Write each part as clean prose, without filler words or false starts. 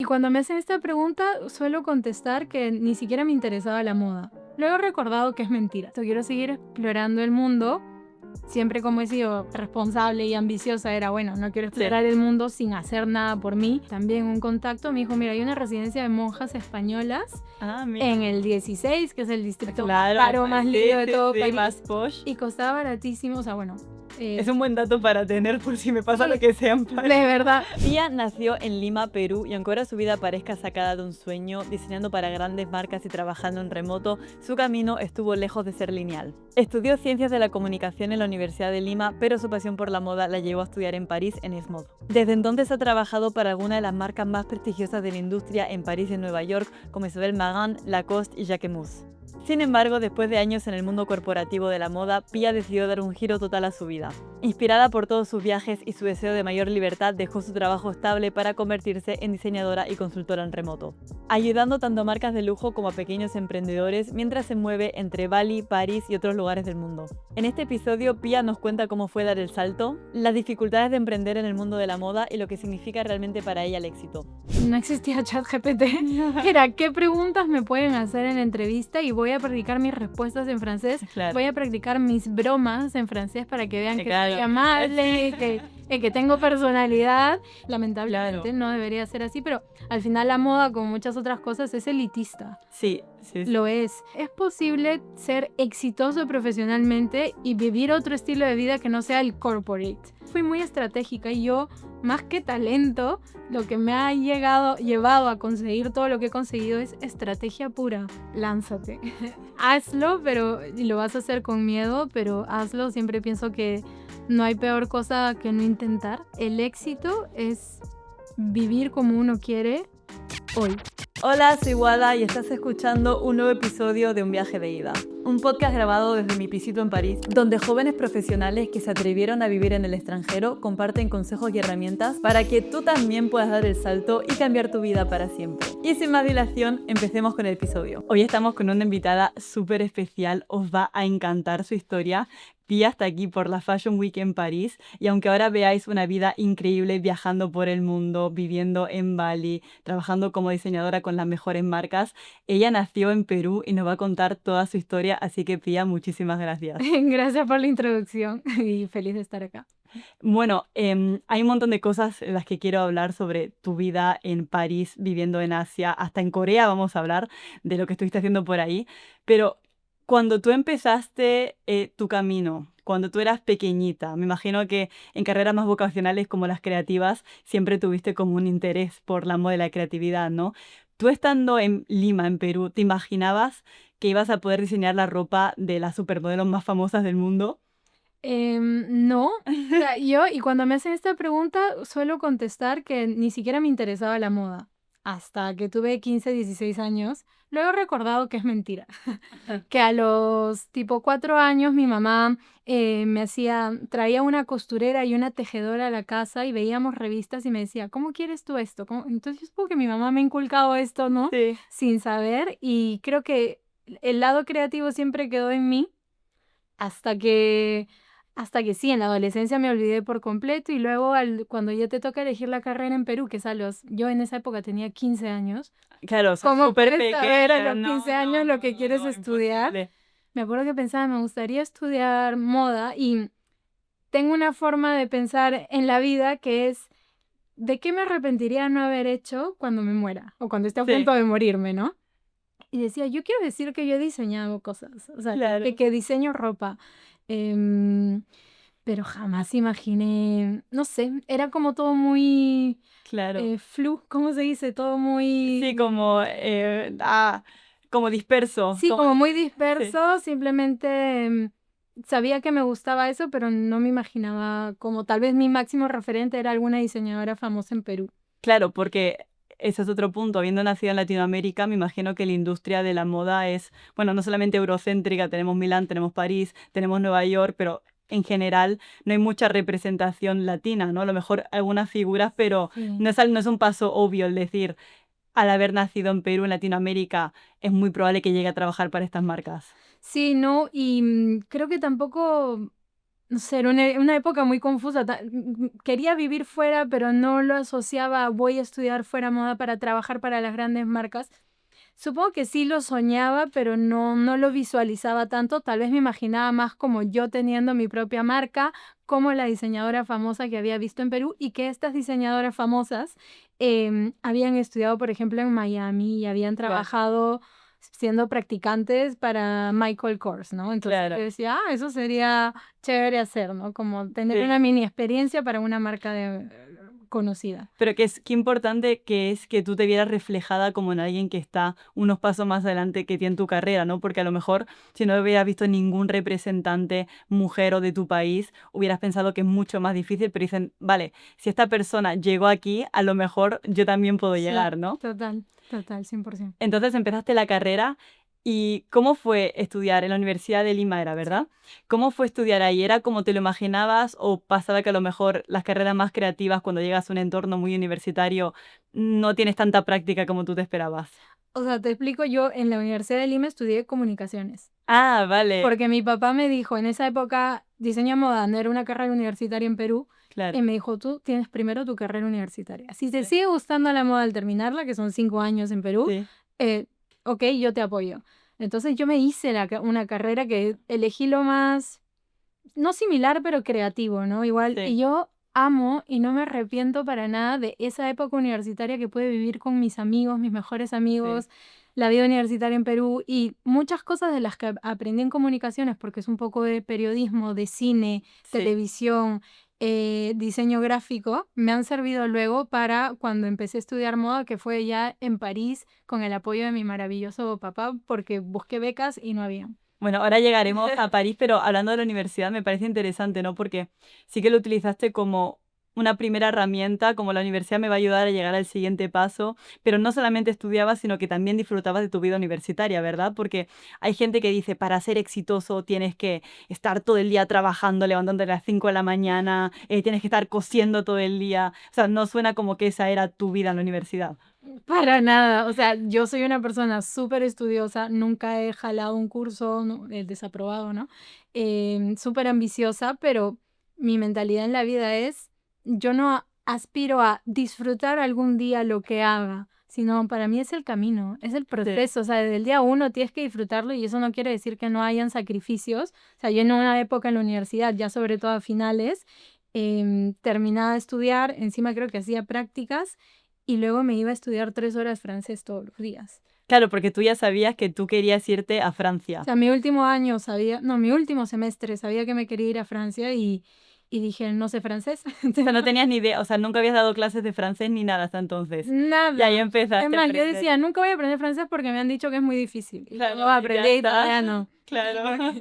cuando me hacen esta pregunta, suelo contestar que ni siquiera me interesaba la moda. Luego he recordado que es mentira. Yo quiero seguir explorando el mundo. Siempre como he sido responsable y ambiciosa era, bueno, no quiero explorar el mundo sin hacer nada por mí. También un contacto me dijo, mira, hay una residencia de monjas españolas en el 16, que es el distrito caro más lindo de todo París. Más posh. Y costaba baratísimo, o sea, bueno... es un buen dato para tener por si me pasa lo que sea en París. De verdad. Pia nació en Lima, Perú, y aunque ahora su vida parezca sacada de un sueño, diseñando para grandes marcas y trabajando en remoto, su camino estuvo lejos de ser lineal. Estudió Ciencias de la Comunicación en la Universidad de Lima, pero su pasión por la moda la llevó a estudiar en París, en ESMOD. Desde entonces ha trabajado para algunas de las marcas más prestigiosas de la industria en París y en Nueva York, como Isabel Marant, Lacoste y Jacquemus. Sin embargo, después de años en el mundo corporativo de la moda, Pia decidió dar un giro total a su vida. Inspirada por todos sus viajes y su deseo de mayor libertad, dejó su trabajo estable para convertirse en diseñadora y consultora en remoto, ayudando tanto a marcas de lujo como a pequeños emprendedores mientras se mueve entre Bali, París y otros lugares del mundo. En este episodio, Pia nos cuenta cómo fue dar el salto, las dificultades de emprender en el mundo de la moda y lo que significa realmente para ella el éxito. No existía ChatGPT. Era, ¿qué preguntas me pueden hacer en la entrevista? Y voy a practicar mis respuestas en francés. Claro. Voy a practicar mis bromas en francés para que vean que soy amable, que tengo personalidad. Lamentablemente no debería ser así, pero al final la moda, como muchas otras cosas, es elitista. Sí. Lo es. Es posible ser exitoso profesionalmente y vivir otro estilo de vida que no sea el corporate. Fui muy estratégica y yo, más que talento, lo que me ha llevado a conseguir todo lo que he conseguido es estrategia pura. Lánzate. Hazlo, y lo vas a hacer con miedo, pero hazlo. Siempre pienso que no hay peor cosa que no intentar. El éxito es vivir como uno quiere hoy. Hola, soy Wada y estás escuchando un nuevo episodio de Un Viaje de Ida. Un podcast grabado desde mi pisito en París, donde jóvenes profesionales que se atrevieron a vivir en el extranjero comparten consejos y herramientas para que tú también puedas dar el salto y cambiar tu vida para siempre. Y sin más dilación, empecemos con el episodio. Hoy estamos con una invitada súper especial, os va a encantar su historia. Pia está aquí por la Fashion Week en París y aunque ahora veáis una vida increíble viajando por el mundo, viviendo en Bali, trabajando como diseñadora con las mejores marcas, ella nació en Perú y nos va a contar toda su historia, así que Pia, muchísimas gracias. Gracias por la introducción y feliz de estar acá. Bueno, hay un montón de cosas en las que quiero hablar sobre tu vida en París, viviendo en Asia, hasta en Corea vamos a hablar de lo que estuviste haciendo por ahí, pero... Cuando tú empezaste tu camino, cuando tú eras pequeñita, me imagino que en carreras más vocacionales como las creativas siempre tuviste como un interés por la moda y la creatividad, ¿no? Tú estando en Lima, en Perú, ¿te imaginabas que ibas a poder diseñar la ropa de las supermodelos más famosas del mundo? No, o sea, y cuando me hacen esta pregunta suelo contestar que ni siquiera me interesaba la moda. Hasta que tuve 15, 16 años, luego he recordado que es mentira. Que a los tipo 4 años mi mamá traía una costurera y una tejedora a la casa y veíamos revistas y me decía, ¿cómo quieres tú esto? Entonces yo supongo que mi mamá me ha inculcado esto, ¿no? Sí. Sin saber, y creo que el lado creativo siempre quedó en mí hasta que sí, en la adolescencia me olvidé por completo y luego cuando ya te toca elegir la carrera en Perú, que es yo en esa época tenía 15 años. Claro, o sea, ¿Cómo súper puedes pequeña. saber a los 15 años lo que quieres estudiar? Imposible. Me acuerdo que pensaba, me gustaría estudiar moda y tengo una forma de pensar en la vida que es, ¿de qué me arrepentiría no haber hecho cuando me muera? O cuando esté a punto de morirme, ¿no? Y decía, yo quiero decir que yo he diseñado cosas, o sea, Claro. que diseño ropa. Pero jamás imaginé, no sé, era como todo muy Claro. ¿cómo se dice? Todo muy... Sí, como disperso. Sí, como muy disperso, simplemente sabía que me gustaba eso, pero no me imaginaba como tal vez mi máximo referente era alguna diseñadora famosa en Perú. Claro, porque ese es otro punto. Habiendo nacido en Latinoamérica, me imagino que la industria de la moda es, bueno, no solamente eurocéntrica, tenemos Milán, tenemos París, tenemos Nueva York, pero en general no hay mucha representación latina, ¿no? A lo mejor algunas figuras, pero no es un paso obvio el decir, al haber nacido en Perú, en Latinoamérica, es muy probable que llegue a trabajar para estas marcas. Sí, no, y creo que tampoco no sé, era una época muy confusa. Quería vivir fuera, pero no lo asociaba a voy a estudiar fuera moda para trabajar para las grandes marcas. Supongo que sí lo soñaba, pero no lo visualizaba tanto. Tal vez me imaginaba más como yo teniendo mi propia marca, como la diseñadora famosa que había visto en Perú y que estas diseñadoras famosas habían estudiado, por ejemplo, en Miami y habían Vale, trabajado siendo practicantes para Michael Kors, ¿no? Entonces yo claro. decía, eso sería chévere hacer, ¿no? Como tener Sí. una mini experiencia para una marca conocida. Pero qué importante que es que tú te vieras reflejada como en alguien que está unos pasos más adelante que ti en tu carrera, ¿no? Porque a lo mejor si no hubieras visto ningún representante mujer o de tu país, hubieras pensado que es mucho más difícil, pero dicen, vale, si esta persona llegó aquí, a lo mejor yo también puedo Sí, llegar, ¿no? total, 100%. Entonces empezaste la carrera y ¿cómo fue estudiar en la Universidad de Lima era, verdad? ¿Cómo fue estudiar ahí? ¿Era como te lo imaginabas o pasaba que a lo mejor las carreras más creativas cuando llegas a un entorno muy universitario no tienes tanta práctica como tú te esperabas? O sea, te explico, yo en la Universidad de Lima estudié comunicaciones, Ah, vale, porque mi papá me dijo, en esa época diseño de moda no era una carrera universitaria en Perú, claro. y me dijo, tú tienes primero tu carrera universitaria. Si te Sí, sigue gustando la moda al terminarla, que son 5 años en Perú, sí, eh, ok, yo te apoyo. Entonces yo me hice una carrera que elegí lo más no similar, pero creativo, ¿no? Igual, y sí, yo amo y no me arrepiento para nada de esa época universitaria que pude vivir con mis amigos, mis mejores sí, amigos, la vida universitaria en Perú y muchas cosas de las que aprendí en comunicaciones, porque es un poco de periodismo, de cine, sí. televisión, diseño gráfico, me han servido luego para cuando empecé a estudiar moda, que fue ya en París, con el apoyo de mi maravilloso papá, porque busqué becas y no había. Bueno, ahora llegaremos a París, pero hablando de la universidad me parece interesante, ¿no? Porque sí que lo utilizaste como una primera herramienta, como la universidad me va a ayudar a llegar al siguiente paso, pero no solamente estudiabas, sino que también disfrutabas de tu vida universitaria, ¿verdad? Porque hay gente que dice, para ser exitoso tienes que estar todo el día trabajando, levantándote a las 5 de la mañana, tienes que estar cosiendo todo el día. O sea, no suena como que esa era tu vida en la universidad. Para nada, o sea, yo soy una persona súper estudiosa, nunca he jalado un curso, desaprobado, ¿no? Súper ambiciosa, pero mi mentalidad en la vida es, yo no aspiro a disfrutar algún día lo que haga, sino para mí es el camino, es el Sí, proceso, o sea, desde el día uno tienes que disfrutarlo y eso no quiere decir que no hayan sacrificios, o sea, yo en una época en la universidad, ya sobre todo a finales, terminaba de estudiar, encima creo que hacía prácticas y luego me iba a estudiar 3 horas francés todos los días. claro, porque tú ya sabías que tú querías irte a O Francia. sea, mi último año sabía, no, mi último semestre sabía que me quería ir a Francia y dije, no sé francés. O sea, no tenías ni idea, o sea, nunca habías dado clases de francés ni nada hasta entonces. Y ahí Nada. Es empezaste a más, yo aprender. decía, nunca voy a aprender francés porque me han dicho que es muy difícil. Y luego Claro, y ya aprendí y está. todavía no. Claro.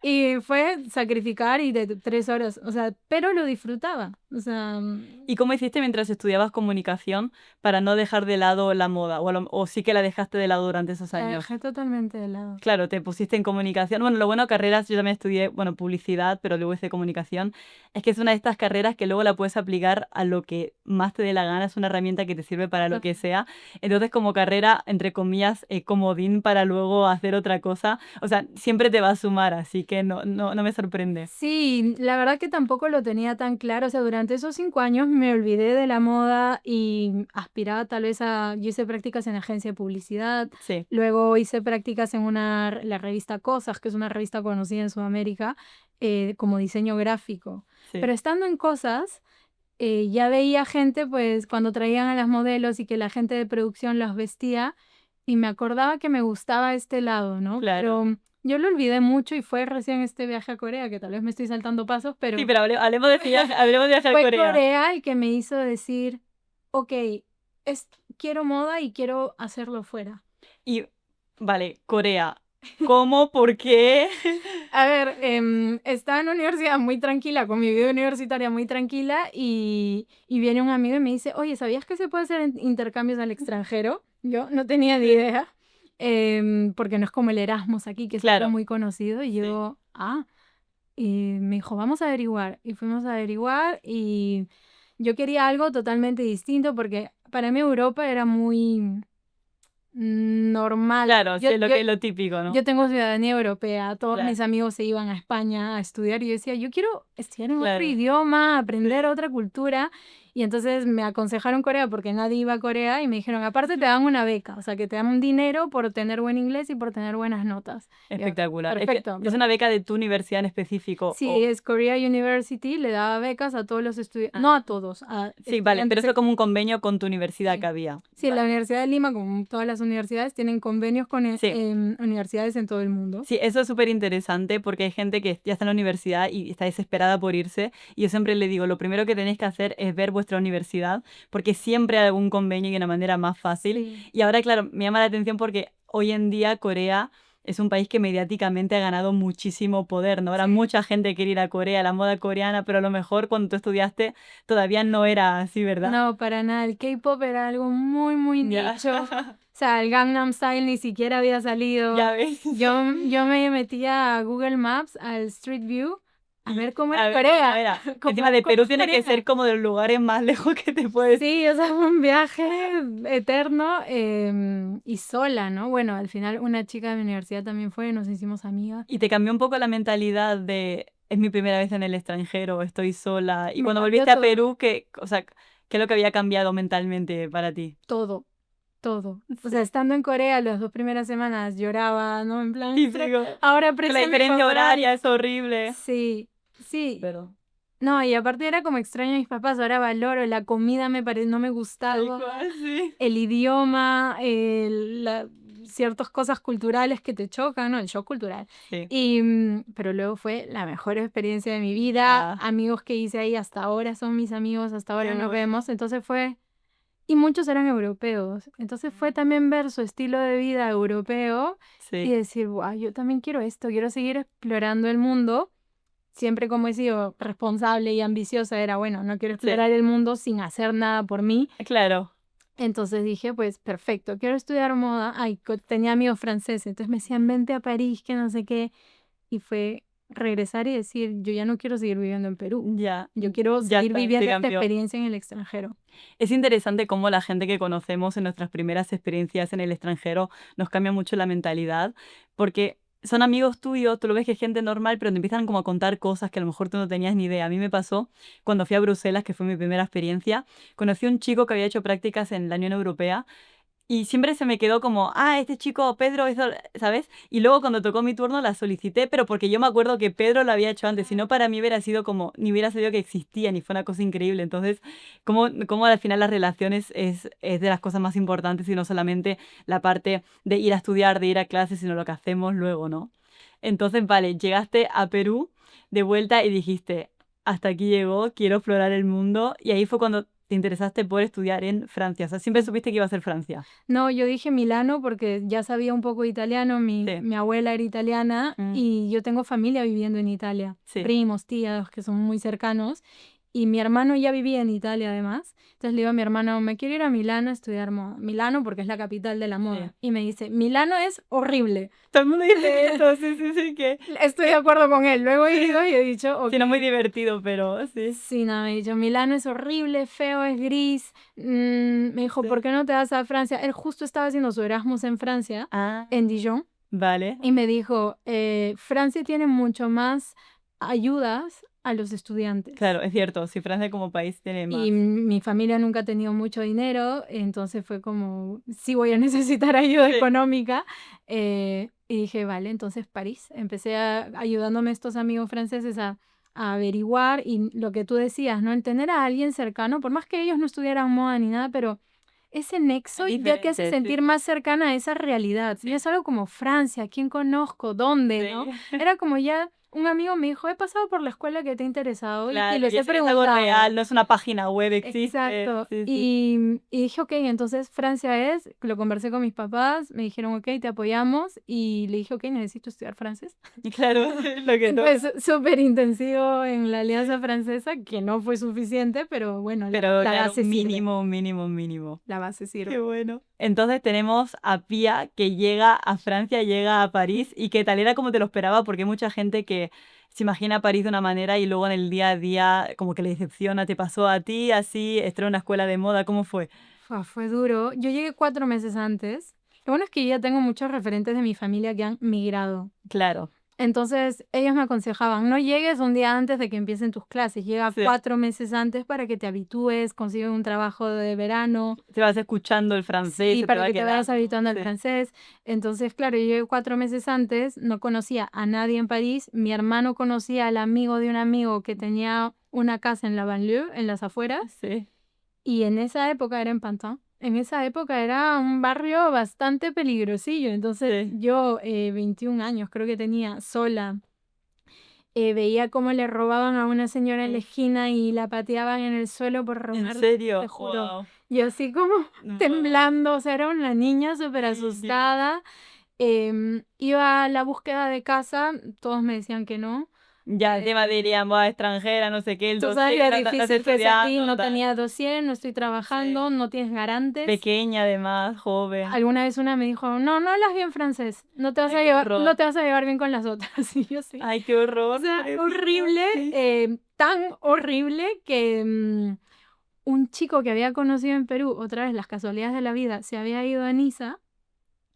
Y fue sacrificar y de 3 horas, o sea, pero lo disfrutaba. O sea, ¿Y cómo hiciste mientras estudiabas comunicación para no dejar de lado la moda? O sí que la dejaste de lado durante esos la años. dejé totalmente de lado. Claro, te pusiste en comunicación. Bueno, lo bueno, carreras, yo también estudié, bueno, publicidad, pero luego hice comunicación. Es que es una de estas carreras que luego la puedes aplicar a lo que más te dé la gana. Es una herramienta que te sirve para lo que sea. Entonces, como carrera, entre comillas, comodín para luego hacer otra cosa. O sea, siempre te va a sumar, así que no me sorprende. Sí, la verdad que tampoco lo tenía tan claro. O sea, durante esos 5 años me olvidé de la moda y aspiraba tal vez a... Yo hice prácticas en agencia de publicidad, Sí, luego hice prácticas en la revista Cosas, que es una revista conocida en Sudamérica, como diseño gráfico. sí. Pero estando en Cosas, ya veía gente, pues, cuando traían a las modelos y que la gente de producción las vestía, y me acordaba que me gustaba este lado, ¿no? Claro. Pero yo lo olvidé mucho y fue recién este viaje a Corea, que tal vez me estoy saltando pasos, Sí, pero pero hablemos de viaje a fue Corea. Corea el que me hizo decir, ok, quiero moda y quiero hacerlo fuera. Y, vale, Corea. ¿Cómo? ¿Por qué? A ver, estaba en la universidad muy tranquila, con mi vida universitaria muy tranquila, y viene un amigo y me dice, oye, ¿sabías que se puede hacer intercambios al extranjero? Yo no tenía ni Sí, idea, porque no es como el Erasmus aquí, que es algo claro. muy conocido, y Sí. yo, y me dijo, vamos a averiguar, y fuimos a averiguar, y yo quería algo totalmente distinto, porque para mí Europa era muy normal. Claro, sí, lo que es lo típico, ¿no? Yo tengo ciudadanía europea, todos Claro. mis amigos se iban a España a estudiar y yo decía, yo quiero estudiar en otro Claro. idioma, aprender Sí. otra cultura. Y entonces me aconsejaron Corea porque nadie iba a Corea y me dijeron, aparte te dan una beca, o sea, que te dan un dinero por tener buen inglés y por tener buenas notas. Y yo, Espectacular. perfecto. ¿Es una beca de tu universidad en específico? Sí, es Korea University, le daba becas a todos los estudiantes, no a todos, a Sí, vale, pero estudiantes. eso es como un convenio con tu universidad Sí. que había. Sí, la Universidad de Lima, como todas las universidades, tienen convenios con Sí. universidades en todo el mundo. Sí, eso es súper interesante porque hay gente que ya está en la universidad y está desesperada por irse. Y yo siempre le digo, lo primero que tenéis que hacer es ver vuestra universidad porque siempre hay algún convenio y una manera más fácil. Sí. Y ahora, claro, me llama la atención porque hoy en día Corea es un país que mediáticamente ha ganado muchísimo poder, ¿no? Ahora Sí. mucha gente quiere ir a Corea, la moda coreana, pero a lo mejor cuando tú estudiaste todavía no era así, ¿verdad? No, para nada. El K-pop era algo muy, muy Ya. nicho. O sea, el Gangnam Style ni siquiera había salido. Ya ves. Yo me metía a Google Maps, al Street View, a ver cómo A era ver, Corea. a ver, Cómo- encima de cómo Perú es tiene que Corea. ser como de los lugares más lejos que te puedes. Sí, o sea, fue un viaje eterno y sola, ¿no? Bueno, al final una chica de mi universidad también fue, nos hicimos amigas. Y te cambió un poco la mentalidad de es mi primera vez en el extranjero, estoy sola. Y Me cuando cambió volviste a todo. Perú, o sea, ¿qué es lo que había cambiado mentalmente para ti? Todo. O sea, estando en Corea las 2 primeras semanas lloraba, ¿no? En plan, Típico. ahora Que la aprecio a mi diferencia papá. horaria es horrible. Sí, sí. Pero No, y aparte era como extraño a mis papás, ahora valoro, la comida no me tal gustaba, cual, sí. el idioma, ciertas cosas culturales que te chocan, ¿no? El shock cultural. Sí. Pero luego fue la mejor experiencia de mi vida, Ah. amigos que hice ahí hasta ahora son mis amigos, hasta ahora Qué nos bueno. vemos, entonces fue... Y muchos eran europeos, entonces fue también ver su estilo de vida europeo y Sí, decir, wow, yo también quiero esto, quiero seguir explorando el mundo. Siempre como he sido responsable y ambiciosa, era bueno, no quiero sí. explorar el mundo sin hacer nada por mí. Claro. Entonces dije, pues perfecto, quiero estudiar moda. Ay, tenía amigos franceses, entonces me decían, vente a París, que no sé qué. Y fue regresar y decir, yo ya no quiero seguir viviendo en Perú. Ya. Yo quiero Ya seguir está, te viviendo esta cambió. experiencia en el extranjero. Es interesante cómo la gente que conocemos en nuestras primeras experiencias en el extranjero nos cambia mucho la mentalidad, porque son amigos tuyos, tú lo ves que es gente normal, pero te empiezan como a contar cosas que a lo mejor tú no tenías ni idea. A mí me pasó cuando fui a Bruselas, que fue mi primera experiencia, conocí a un chico que había hecho prácticas en la Unión Europea. Y siempre se me quedó como, este chico, Pedro, eso, ¿sabes? Y luego cuando tocó mi turno la solicité, pero porque yo me acuerdo que Pedro lo había hecho antes, si no para mí hubiera sido como, ni hubiera sabido que existía, ni fue una cosa increíble. Entonces, cómo al final las relaciones es de las cosas más importantes y no solamente la parte de ir a estudiar, de ir a clases, sino lo que hacemos luego, ¿no? Entonces, vale, llegaste a Perú de vuelta y dijiste, hasta aquí llegó, quiero explorar el mundo. Y ahí fue cuando te interesaste por estudiar en Francia. O sea, siempre supiste que iba a ser Francia. No, yo dije Milano porque ya sabía un poco italiano, Sí. mi abuela era italiana y yo tengo familia viviendo en Italia, Sí. primos, tías que son muy cercanos y mi hermano ya vivía en Italia además. Entonces le digo a mi hermano, me quiero ir a Milano a estudiar moda. Milano porque es la capital de la moda. Sí. Y me dice, Milano es horrible. Todo el mundo dice eso, sí, que... Estoy de acuerdo con él. Luego he ido y he dicho, ok. Sí, no muy divertido, pero sí. Sí, no, me ha dicho, Milano es horrible, feo, es gris. Me dijo, Sí. ¿por qué no te vas a Francia? Él justo estaba haciendo su Erasmus en Francia, en Dijon. Vale. Y me dijo, Francia tiene mucho más ayudas a los estudiantes. Claro, es cierto, si Francia como país tiene más. Y mi familia nunca ha tenido mucho dinero, entonces fue como, sí voy a necesitar ayuda económica. Y dije, vale, entonces París. Empecé ayudándome a estos amigos franceses a averiguar y lo que tú decías, ¿no? El tener a alguien cercano, por más que ellos no estudiaran moda ni nada, pero ese nexo ya te hace Diferente, sentir sí. más cercana a esa realidad. Ya es algo como Francia, ¿quién conozco? ¿Dónde? Sí. ¿No? Era como ya, un amigo me dijo, he pasado por la escuela que te ha interesado Claro, y les y he es algo preguntado. real, no es una página web, existe. Exacto. Sí, sí. Y dije, ok, entonces Francia es, lo conversé con mis papás, me dijeron, ok, te apoyamos, y le dije, ok, necesito estudiar francés. Y claro, lo que no. Entonces, súper intensivo en la Alianza Francesa, que no fue suficiente, pero bueno, Pero la claro, base sirve. mínimo. La base sirve. Qué bueno. Entonces tenemos a Pia que llega a Francia, llega a París y que tal era como te lo esperaba porque hay mucha gente que se imagina París de una manera y luego en el día a día como que le decepciona. ¿Te pasó a ti así? ¿Estar en una escuela de moda? ¿Cómo fue? Fue duro. Yo llegué 4 meses antes. Lo bueno es que yo ya tengo muchos referentes de mi familia que han migrado. Claro. Entonces ellos me aconsejaban, no llegues un día antes de que empiecen tus clases, llega Sí. 4 meses antes para que te habitúes, consigues un trabajo de verano. Te vas escuchando el francés, Sí, se te para va que te vayas quedando. habituando al Sí. francés. Entonces, claro, yo llegué 4 meses antes, no conocía a nadie en París. Mi hermano conocía al amigo de un amigo que tenía una casa en la banlieue, en las afueras, Sí. y en esa época era en Pantin. En esa época era un barrio bastante peligrosillo. Entonces, Sí. yo, 21 años creo que tenía, sola, veía cómo le robaban a una señora en la esquina y la pateaban en el suelo por ¿En robar, serio? te juro. Wow. Yo así como Wow. temblando, o sea, era una niña súper Ay, Dios. asustada. Iba a la búsqueda de casa, todos me decían que no. Ya, encima dirían, "Buah, extranjera, no sé qué, el Tú sabes lo dossier, no estás difícil que es aquí, estudiando, no tal". tenía dossier, no estoy trabajando, no tienes garantes. Pequeña además, joven. Alguna vez una me dijo, no, no hablas bien francés, no te vas Ay, a qué llevar, horror. no te vas a llevar bien con las otras. Y yo sí. Ay, qué O horror, sea, pobrecita, horrible, sí. tan horrible que un chico que había conocido en Perú, otra vez las casualidades de la vida, se había ido a Niza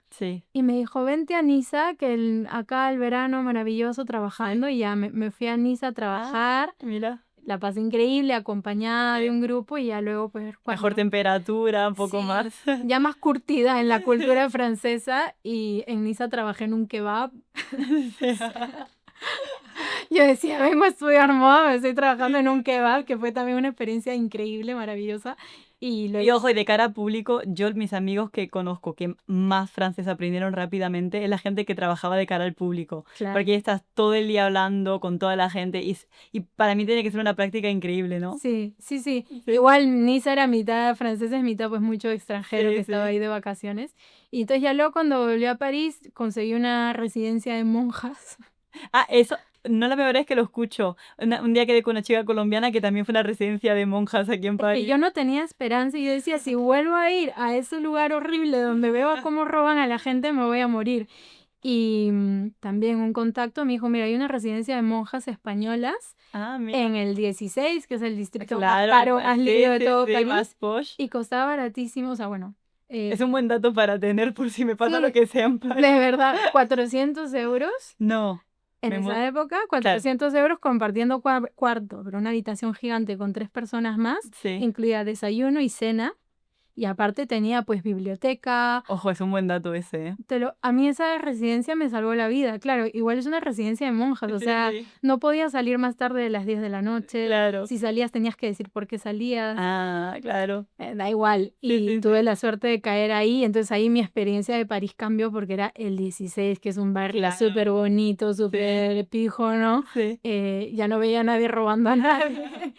Sí. y me dijo, vente a Niza, que acá el verano maravilloso trabajando, y ya me fui a Niza a trabajar, Mira, la pasé increíble, acompañada de Sí. un grupo, y ya luego pues mejor cuando temperatura, un poco Sí. más. ya más curtida en la cultura francesa, y en Niza trabajé en un kebab. Sí. Yo decía, vengo a estudiar moda, me estoy trabajando en un kebab, que fue también una experiencia increíble, maravillosa. Y Y ojo, y de cara a público, yo, mis amigos que conozco que más francés aprendieron rápidamente, es la gente que trabajaba de cara al público. Claro. Porque ahí estás todo el día hablando con toda la gente y para mí tiene que ser una práctica increíble, ¿no? Sí, sí, sí. Sí. Igual Niza era mitad francesa, mitad pues mucho extranjero Sí, que estaba sí. ahí de vacaciones. Y entonces ya luego cuando volví a París conseguí una residencia de monjas. Ah, eso, no la primera vez que lo escucho. Un día quedé con una chica colombiana que también fue a una residencia de monjas aquí en Es que París. yo no tenía esperanza y yo decía, si vuelvo a ir a ese lugar horrible donde veo a cómo roban a la gente, me voy a morir. Y también un contacto me dijo, mira, hay una residencia de monjas españolas Ah, mira. en el 16, que es el distrito Claro, más caro, sí, más lindo de sí, todo sí, París, más posh. y costaba baratísimo, o sea, bueno, Es un buen dato para tener por si me pasa Sí, lo que sea en París. de verdad, 400 euros No, en me esa muero. época, 400 euros compartiendo cuarto, pero una habitación gigante con 3 personas más, Sí. incluía desayuno y cena, y aparte tenía pues biblioteca. Ojo, es un buen dato ese, ¿eh? A mí esa residencia me salvó la vida, claro, igual es una residencia de monjas, o Sí, sea, sí. no podías salir más tarde de las 10 de la noche, Claro. si salías tenías que decir por qué salías. Ah, claro. Da igual. Sí, Y sí, tuve la suerte de caer ahí, entonces ahí mi experiencia de París cambió porque era el 16, que es un barrio Claro. súper bonito, súper pijo, ¿no? Sí. Ya no veía a nadie robando a nadie.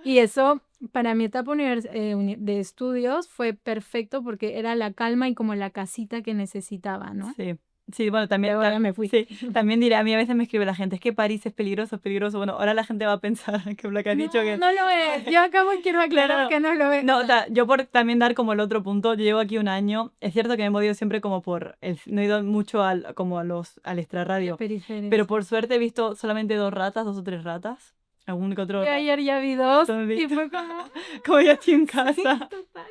Y eso, para mi etapa de estudios, fue perfecto porque era la calma y como la casita que necesitaba, ¿no? Sí. Sí, bueno, también, Luego ya me fui. sí, también diré, a mí a veces me escribe la gente, es que París es peligroso, es peligroso. Bueno, ahora la gente va a pensar que lo que has dicho que... No lo es. Yo acabo quiero aclarar No. que no lo es. No, o sea, yo por también dar como el otro punto, yo llevo aquí un año, es cierto que me he movido siempre como no he ido mucho como al extrarradio, Periférico. pero por suerte he visto solamente 2 o 3 ratas, algún que otro Yo rato, ayer ya vi 2 Entonces, y fue como... como ya estoy en Sí, casa. total.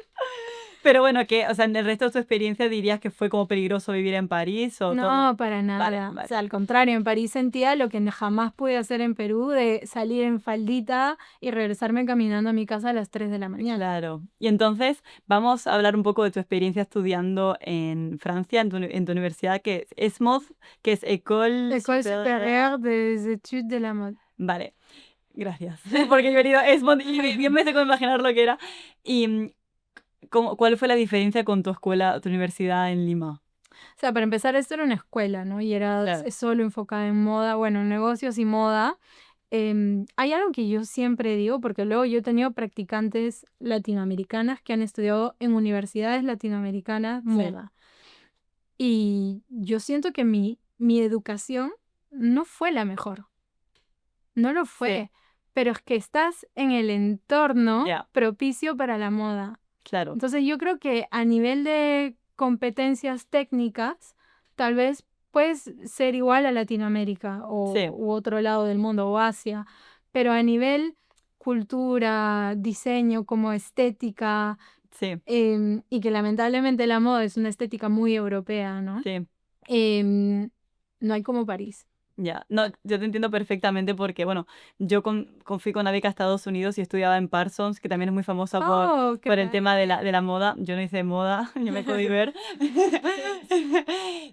Pero bueno, que, o sea, en el resto de tu experiencia dirías que fue como peligroso vivir en París o todo. No, para nada. Vale. O sea, al contrario, en París sentía lo que jamás pude hacer en Perú, de salir en faldita y regresarme caminando a mi casa a las 3 de la mañana. Claro. Y entonces vamos a hablar un poco de tu experiencia estudiando en Francia, en tu universidad, que es ESMOD, que es École Supérieure des Études de la Mode. Vale, gracias. Porque yo he venido a ESMOD y bien me sé cómo imaginar lo que era. Y ¿cuál fue la diferencia con tu escuela, tu universidad en Lima? O sea, para empezar, esto era una escuela, ¿no? Y era Claro. solo enfocada en moda, bueno, en negocios y moda. Hay algo que yo siempre digo, porque luego yo he tenido practicantes latinoamericanas que han estudiado en universidades latinoamericanas moda. Y yo siento que mi educación no fue la mejor. No lo fue. Sí. Pero es que estás en el entorno Ya. propicio para la moda. Claro. Entonces yo creo que a nivel de competencias técnicas, tal vez puedes ser igual a Latinoamérica Sí. u otro lado del mundo, o Asia, pero a nivel cultura, diseño, como estética, Sí, y que lamentablemente la moda es una estética muy europea, ¿no? sí. No hay como París. Ya, no, yo te entiendo perfectamente porque, bueno, yo fui con una beca a Estados Unidos y estudiaba en Parsons, que también es muy famosa Oh, qué por el tema de padre. la moda. Yo no hice moda, yo me podí ver.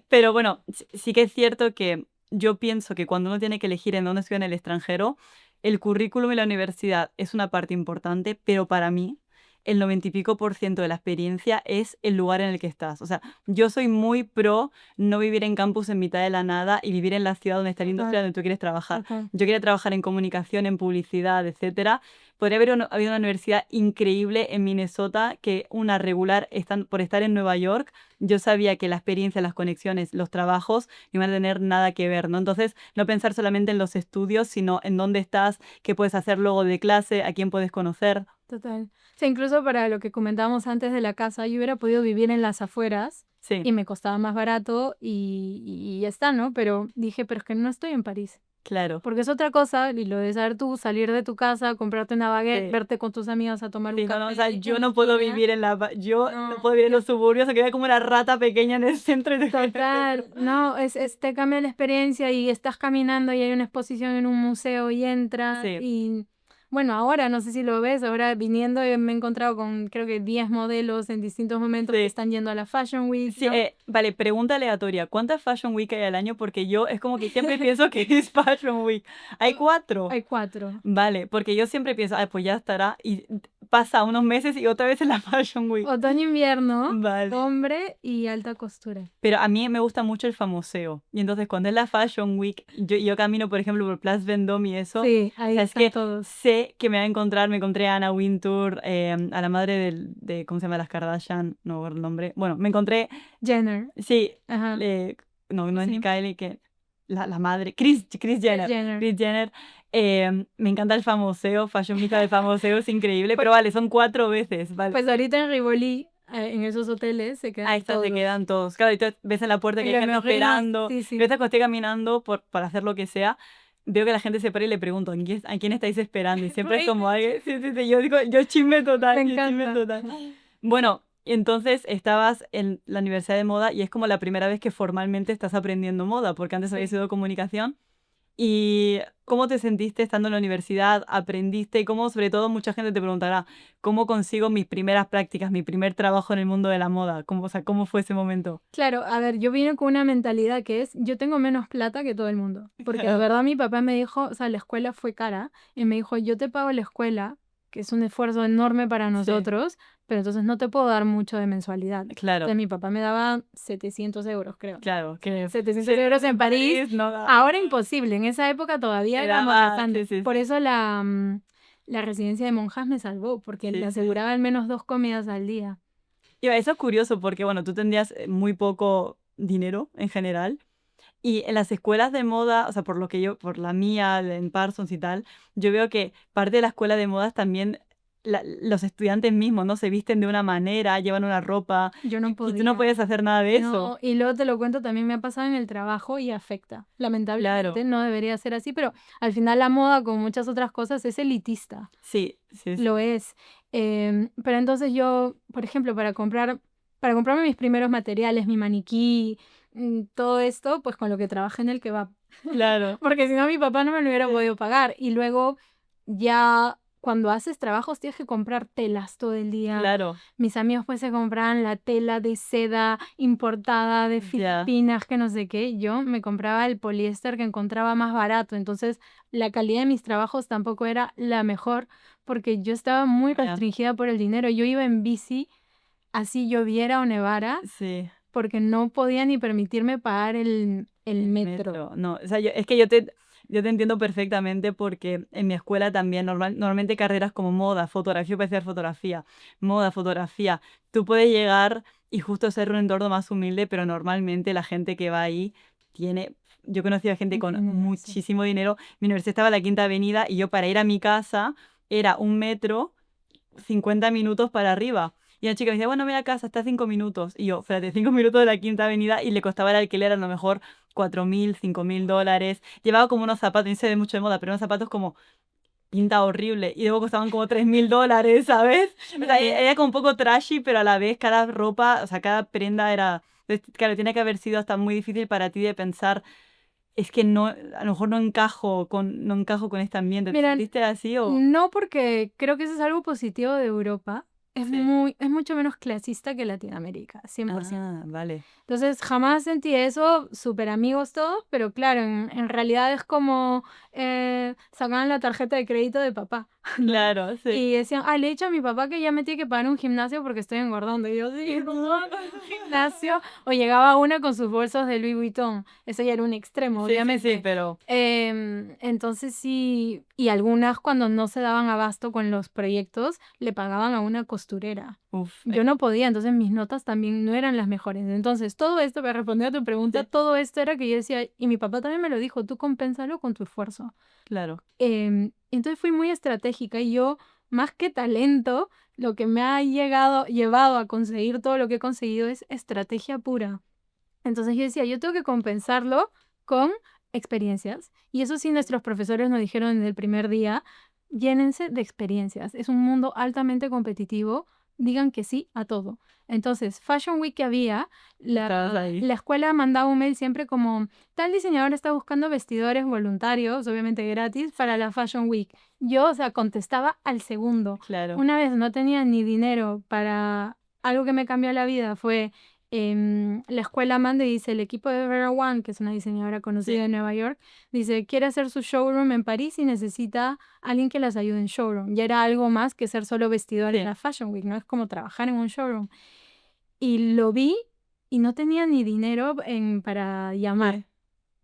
Pero bueno, sí que es cierto que yo pienso que cuando uno tiene que elegir en dónde estudiar en el extranjero, el currículum y la universidad es una parte importante, pero para mí el 90 y pico% de la experiencia es el lugar en el que estás. O sea, yo soy muy pro no vivir en campus en mitad de la nada y vivir en la ciudad donde está la industria Total, donde tú quieres trabajar. total. Yo quería trabajar en comunicación, en publicidad, etcétera. Podría haber habido una universidad increíble en Minnesota que una regular por estar en Nueva York. Yo sabía que la experiencia, las conexiones, los trabajos no iban a tener nada que ver, ¿no? Entonces, no pensar solamente en los estudios, sino en dónde estás, qué puedes hacer luego de clase, a quién puedes conocer. Total. O sea, incluso para lo que comentábamos antes de la casa, yo hubiera podido vivir en las afueras Sí, y me costaba más barato y ya está, ¿no? Pero dije, pero es que no estoy en París. claro. Porque es otra cosa, y lo de saber tú, salir de tu casa, comprarte una baguette, Sí. verte con tus amigos a tomar un Sí, no, no, o sea, café yo en la no puedo esquina. vivir yo no No, puedo vivir en yo los suburbios, o quedé como una rata pequeña en el centro y total, no, te cambia la experiencia y estás caminando y hay una exposición en un museo y entras Sí, y bueno, ahora no sé si lo ves, ahora viniendo me he encontrado con creo que 10 modelos en distintos momentos que sí. están yendo a la Fashion Week, Sí, ¿no? vale, pregunta aleatoria. ¿Cuántas Fashion Week hay al año? Porque yo es como que siempre pienso que es Fashion Week. ¿Hay 4? Hay 4, Vale, porque yo siempre pienso, ay, pues ya estará. Y pasa unos meses y otra vez en la Fashion Week. otoño-invierno, Vale. hombre y alta costura. Pero a mí me gusta mucho el famoseo. Y entonces cuando es la Fashion Week, yo camino, por ejemplo, por Place Vendôme y eso. Sí, O ahí sea, es están que todos. sé que me va a encontrar, me encontré a Anna Wintour, a la madre ¿cómo se llama? Las Kardashian, no me acuerdo el nombre. Bueno, me encontré, Jenner, sí, ajá, no es ni sí, Kylie, que la madre, Kris Jenner. Jenner. Kris Jenner. Me encanta el famoseo, Fashion Week del famoseo es increíble, pero vale, son 4 veces, vale. Pues ahorita en Rivoli, en esos hoteles, se Ahí quedan está, se todos. quedan todos. Claro, y tú ves en la puerta que En hay Le gente Meurice, esperando. sí, Yo a sí. veces cuando estoy caminando para hacer lo que sea, veo que la gente se para y le pregunto, ¿a quién estáis esperando? Y siempre es como alguien, sí, sí, sí, yo digo, yo chisme total, Me yo chisme encanta. total. Bueno, entonces estabas en la Universidad de Moda y es como la primera vez que formalmente estás aprendiendo moda, porque antes habías Sí. estudiado comunicación. ¿Y cómo te sentiste estando en la universidad? ¿Aprendiste? Y cómo, sobre todo, mucha gente te preguntará, ¿cómo consigo mis primeras prácticas, mi primer trabajo en el mundo de la moda? O sea, ¿cómo fue ese momento? Claro, a ver, yo vine con una mentalidad que es, yo tengo menos plata que todo el mundo. Porque de verdad mi papá me dijo, o sea, la escuela fue cara, y me dijo, yo te pago la escuela, que es un esfuerzo enorme para Sí, nosotros, pero entonces no te puedo dar mucho de mensualidad. claro, Entonces mi papá me daba 700 euros, creo. claro, que 700 euros en París. No da. Ahora imposible, en esa época todavía Era éramos más, bastante. sí, sí, Por sí. eso la residencia de monjas me salvó, porque le Sí, sí. aseguraba al menos 2 comidas al día. Y eso es curioso porque, bueno, tú tendrías muy poco dinero en general. Y en las escuelas de moda, o sea, por la mía, en Parsons y tal, yo veo que parte de la escuela de modas también los estudiantes mismos, ¿no? Se visten de una manera, llevan una ropa, Yo no y tú no podía. puedes hacer nada de eso. No, y luego te lo cuento, también me ha pasado en el trabajo y afecta. Lamentablemente Claro, no debería ser así, pero al final la moda, como muchas otras cosas, es elitista. sí, sí, sí. Lo es. Pero entonces yo, por ejemplo, para comprarme mis primeros materiales, mi maniquí, todo esto, pues con lo que trabajé en el kebab. Claro, Porque si no, mi papá no me lo hubiera sí, podido pagar. Y luego, ya cuando haces trabajos, tienes que comprar telas todo el día. claro, Mis amigos pues se compraban la tela de seda importada de ya, Filipinas, que no sé qué. Yo me compraba el poliéster que encontraba más barato. Entonces, la calidad de mis trabajos tampoco era la mejor porque yo estaba muy ya, restringida por el dinero. Yo iba en bici, así lloviera o nevara, sí. porque no podía ni permitirme pagar el El metro. metro, no, o sea, es que yo te entiendo perfectamente porque en mi escuela también normalmente carreras como moda, fotografía, puede ser fotografía, moda, fotografía, tú puedes llegar y justo ser un entorno más humilde, pero normalmente la gente que va ahí tiene, yo conocí a gente con Dinero, sí. muchísimo dinero, mi universidad estaba en la Quinta Avenida y yo para ir a mi casa era un metro, 50 minutos para arriba. Y una chica me decía, bueno, voy a casa, está 5 minutos. Y yo, espérate, 5 minutos de la Quinta Avenida y le costaba el alquiler a lo mejor 4.000, $5.000. Llevaba como unos zapatos, no sé de mucho de moda, pero unos zapatos como pinta horrible. Y luego costaban como $3.000, ¿sabes? O sea, era como un poco trashy, pero a la vez cada ropa, o sea, cada prenda era... Entonces, claro, tiene que haber sido hasta muy difícil para ti de pensar, es que no, a lo mejor no encajo con este ambiente. ¿Te Mira, sentiste así o...? no, porque creo que eso es algo positivo de Europa. Es Sí. mucho menos clasista que Latinoamérica, 100%. Ah, vale. Entonces jamás sentí eso, súper amigos todos, pero claro, en realidad es como sacaban la tarjeta de crédito de papá, ¿no? Claro, sí. Y decían, le he dicho a mi papá que ya me tiene que pagar un gimnasio porque estoy engordando. Y yo, sí, papá, un gimnasio. O llegaba una con sus bolsos de Louis Vuitton. Eso ya era un extremo, Sí, obviamente. sí, pero... Entonces sí, y algunas cuando no se daban abasto con los proyectos, le pagaban a una costurera. Uf, Yo no podía, entonces mis notas también no eran las mejores. Entonces, todo esto, para responder a tu pregunta, Sí. todo esto era que yo decía, y mi papá también me lo dijo, tú compénsalo con tu esfuerzo. claro. Entonces fui muy estratégica y yo, más que talento, lo que me ha llevado a conseguir todo lo que he conseguido es estrategia pura. Entonces yo decía, yo tengo que compensarlo con experiencias. Y eso sí, nuestros profesores nos dijeron desde el primer día, llénense de experiencias. Es un mundo altamente competitivo, digan que sí a todo. Entonces, Fashion Week que había, Estabas ahí. la escuela mandaba un mail siempre como, tal diseñador está buscando vestidores voluntarios, obviamente gratis, para la Fashion Week. Yo, o sea, contestaba al segundo. Claro. Una vez no tenía ni dinero para algo que me cambió la vida, fue la escuela manda y dice, el equipo de Vera Wang, que es una diseñadora conocida Sí. de Nueva York, dice, quiere hacer su showroom en París y necesita alguien que las ayude en showroom. Ya era algo más que ser solo vestidor en Sí. la Fashion Week, ¿no? Es como trabajar en un showroom. Y lo vi y no tenía ni dinero para llamar Sí.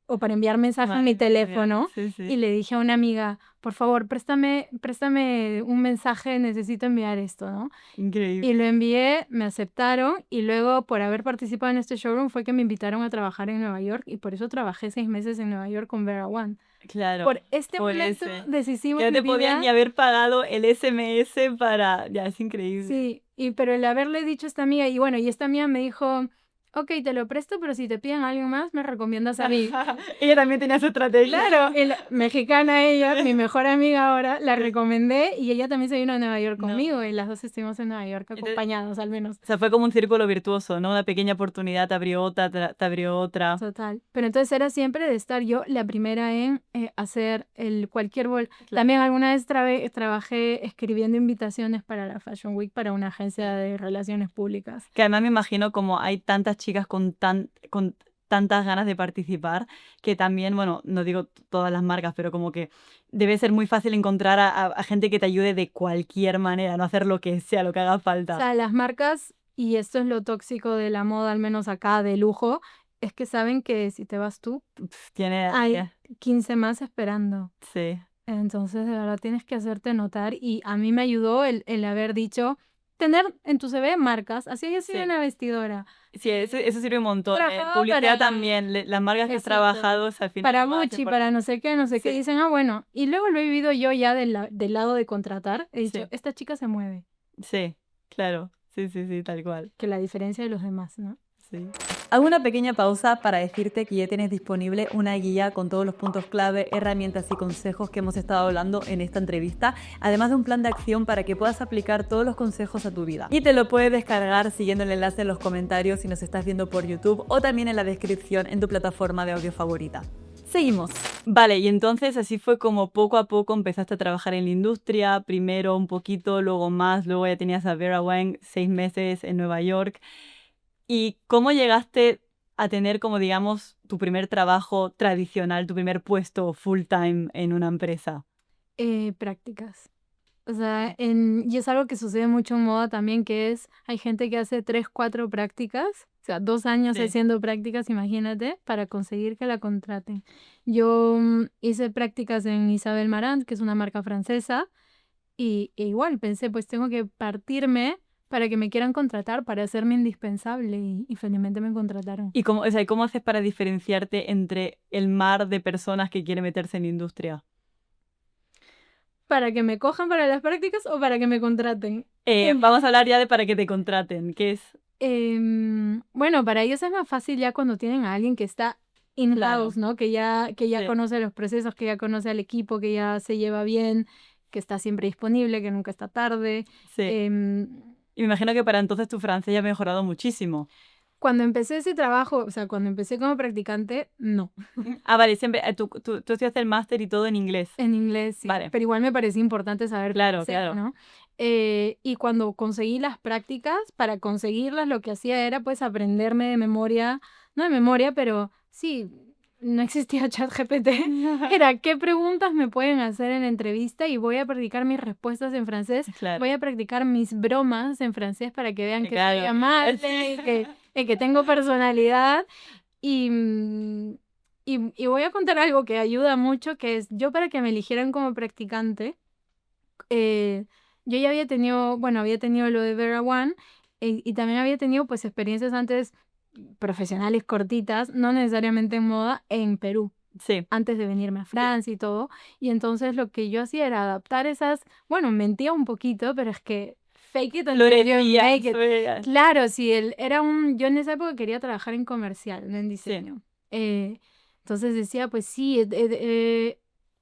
o para enviar mensaje en Madre mi mía. teléfono. Sí, sí. Y le dije a una amiga, por favor, préstame un mensaje, necesito enviar esto, ¿no? Increíble. Y lo envié, me aceptaron y luego por haber participado en este showroom fue que me invitaron a trabajar en Nueva York y por eso trabajé 6 meses en Nueva York con Vera Wang. Claro. Por este por momento ese. decisivo Que en no mi te podían vida. ni haber pagado el SMS para... Ya, es increíble. Sí, pero el haberle dicho a esta amiga, y bueno, y esta amiga me dijo, ok, te lo presto, pero si te piden algo más, me recomiendas a mí. Ella también tenía su estrategia. Claro, mexicana ella, mi mejor amiga ahora, la recomendé y ella también se vino a Nueva York No. conmigo y las dos estuvimos en Nueva York acompañados al menos. O sea, fue como un círculo virtuoso, ¿no? Una pequeña oportunidad te abrió otra, te abrió otra. Total. Pero entonces era siempre de estar yo la primera en hacer cualquier Claro. También alguna vez trabajé escribiendo invitaciones para la Fashion Week para una agencia de relaciones públicas. Que además me imagino como hay tantas chicas con tantas ganas de participar, que también, bueno, no digo todas las marcas, pero como que debe ser muy fácil encontrar a gente que te ayude de cualquier manera, no hacer lo que sea, lo que haga O falta. sea, las marcas, y esto es lo tóxico de la moda, al menos acá de lujo, es que saben que si te vas tú, Tiene... hay 15 más esperando. Sí. Entonces, de verdad, tienes que hacerte notar. Y a mí me ayudó el haber dicho, tener en tu CV marcas. Así haya sido Sí. una vestidora. Sí, eso sirve un montón. Trabajaba Publicidad para- también, las marcas que has Exacto. trabajado, o sea, al final Para es más Gucci, importante. para no sé qué, Sí. dicen, bueno. Y luego lo he vivido yo ya del lado de contratar. He dicho, Sí. esta chica se mueve. Sí, claro. Sí, tal cual. Que la diferencia de los demás, ¿no? Sí. Hago una pequeña pausa para decirte que ya tienes disponible una guía con todos los puntos clave, herramientas y consejos que hemos estado hablando en esta entrevista, además de un plan de acción para que puedas aplicar todos los consejos a tu vida. Y te lo puedes descargar siguiendo el enlace en los comentarios si nos estás viendo por YouTube o también en la descripción en tu plataforma de audio favorita. Seguimos. Vale, y entonces así fue como poco a poco empezaste a trabajar en la industria, primero un poquito, luego más, luego ya tenías a Vera Wang 6 meses en Nueva York. ¿Y cómo llegaste a tener como, digamos, tu primer trabajo tradicional, tu primer puesto full time en una empresa? Prácticas. O sea, y es algo que sucede mucho en moda también, que es, hay gente que hace 3, 4 prácticas, o sea, 2 años Sí. haciendo prácticas, imagínate, para conseguir que la contraten. Yo hice prácticas en Isabel Marant, que es una marca francesa, e igual pensé, pues tengo que partirme para que me quieran contratar, para hacerme indispensable, y felizmente me contrataron. ¿Y cómo, o sea, cómo haces para diferenciarte entre el mar de personas que quieren meterse en la industria? ¿Para que me cojan para las prácticas o para que me contraten? Vamos a hablar ya de para que te contraten, ¿qué es? Bueno, para ellos es más fácil ya cuando tienen a alguien que está in-house, Claro. ¿no? Que ya Sí. conoce los procesos, que ya conoce al equipo, que ya se lleva bien, que está siempre disponible, que nunca está tarde. Sí. Em, Y me imagino que para entonces tu francés ya ha mejorado muchísimo. Cuando empecé ese trabajo, o sea, cuando empecé como practicante, no. Ah, vale, siempre, tú estudiaste el máster y todo en inglés. En inglés, sí. Vale. Pero igual me parecía importante saber Claro, francés, claro. ¿no? Y cuando conseguí las prácticas, para conseguirlas lo que hacía era pues aprenderme de memoria, no de memoria, pero sí, no existía ChatGPT. Era qué preguntas me pueden hacer en la entrevista y voy a practicar mis respuestas en francés. Claro. Voy a practicar mis bromas en francés para que vean que Claro. soy amable, que tengo personalidad. Y, y voy a contar algo que ayuda mucho, que es yo para que me eligieran como practicante, yo ya había tenido, bueno, había tenido lo de Vera One y también había tenido pues experiencias antes profesionales cortitas, no necesariamente en moda, en Perú, Sí. antes de venirme a Francia y todo. Y entonces lo que yo hacía era adaptar esas, bueno, mentía un poquito, pero es que fake it until you Florecía. make it. Claro, sí, yo en esa época quería trabajar en comercial, no en diseño. Entonces decía, pues sí,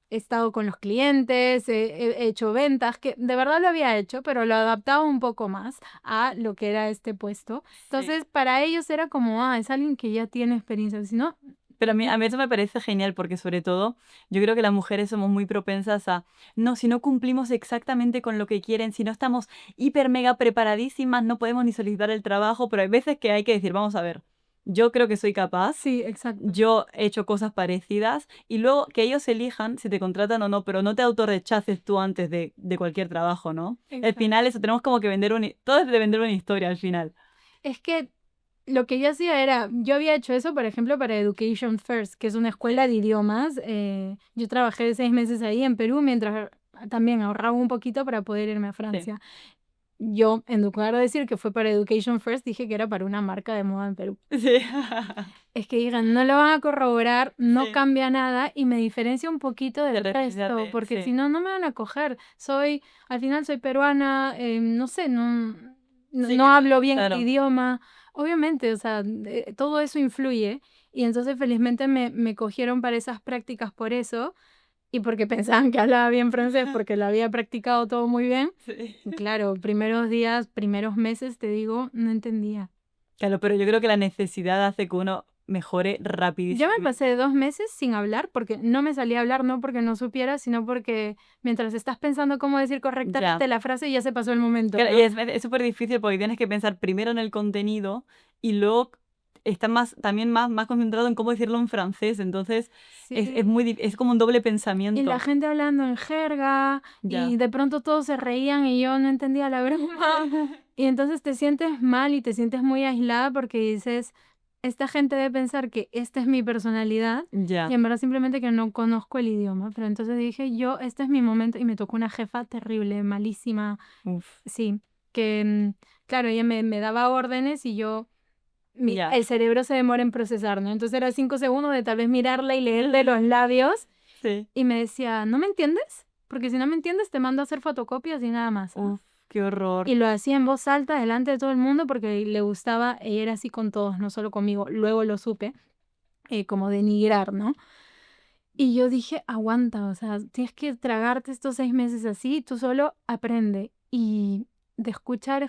he estado con los clientes, he hecho ventas, que de verdad lo había hecho, pero lo adaptaba un poco más a lo que era este puesto. Entonces, para ellos era como, es alguien que ya tiene experiencia, si no... Pero a mí eso me parece genial porque sobre todo yo creo que las mujeres somos muy propensas a, no, si no cumplimos exactamente con lo que quieren, si no estamos hiper mega preparadísimas, no podemos ni solicitar el trabajo, pero hay veces que hay que decir, vamos a ver, yo creo que soy capaz, Sí, exacto. yo he hecho cosas parecidas y luego que ellos elijan si te contratan o no, pero no te autorrechaces tú antes de cualquier trabajo, ¿no? Al final eso tenemos como que todo es de vender una historia al final. Es que lo que yo hacía era, yo había hecho eso, por ejemplo, para Education First, que es una escuela de idiomas. Yo trabajé 6 meses ahí en Perú, mientras también ahorraba un poquito para poder irme a Francia. Yo, en lugar de decir que fue para Education First, dije que era para una marca de moda en Perú. Sí. Es que digan, no lo van a corroborar, no cambia nada y me diferencia un poquito del resto, porque si no, no me van a coger. Al final soy peruana, no sé, no hablo bien el idioma. Obviamente, o sea, todo eso influye y entonces felizmente me cogieron para esas prácticas por eso y porque pensaban que hablaba bien francés porque lo había practicado todo muy bien. Sí. Claro, primeros días, primeros meses, te digo, no entendía. Claro, pero yo creo que la necesidad hace que uno mejore rapidísimo. Yo me pasé 2 meses sin hablar porque no me salía a hablar, no porque no supiera, sino porque mientras estás pensando cómo decir correctamente la frase ya se pasó el momento. Claro, ¿no? y es súper difícil porque tienes que pensar primero en el contenido y luego estás también más concentrado en cómo decirlo en francés, entonces es como un doble pensamiento. Y la gente hablando en jerga y de pronto todos se reían y yo no entendía la broma. Y entonces te sientes mal y te sientes muy aislada porque dices, esta gente debe pensar que esta es mi personalidad y en verdad simplemente que no conozco el idioma. Pero entonces dije, este es mi momento y me tocó una jefa terrible, malísima. Uf. Sí, que claro, ella me daba órdenes y yo... el cerebro se demora en procesar, ¿no? Entonces era 5 segundos de tal vez mirarla y leerle los labios. Sí. Y me decía, ¿no me entiendes? Porque si no me entiendes te mando a hacer fotocopias y nada más. Uf, qué horror. Y lo hacía en voz alta delante de todo el mundo porque le gustaba, ella era así con todos, no solo conmigo. Luego lo supe, como denigrar, ¿no? Y yo dije, aguanta, o sea, tienes que tragarte estos 6 meses así, tú solo aprende. Y de escuchar,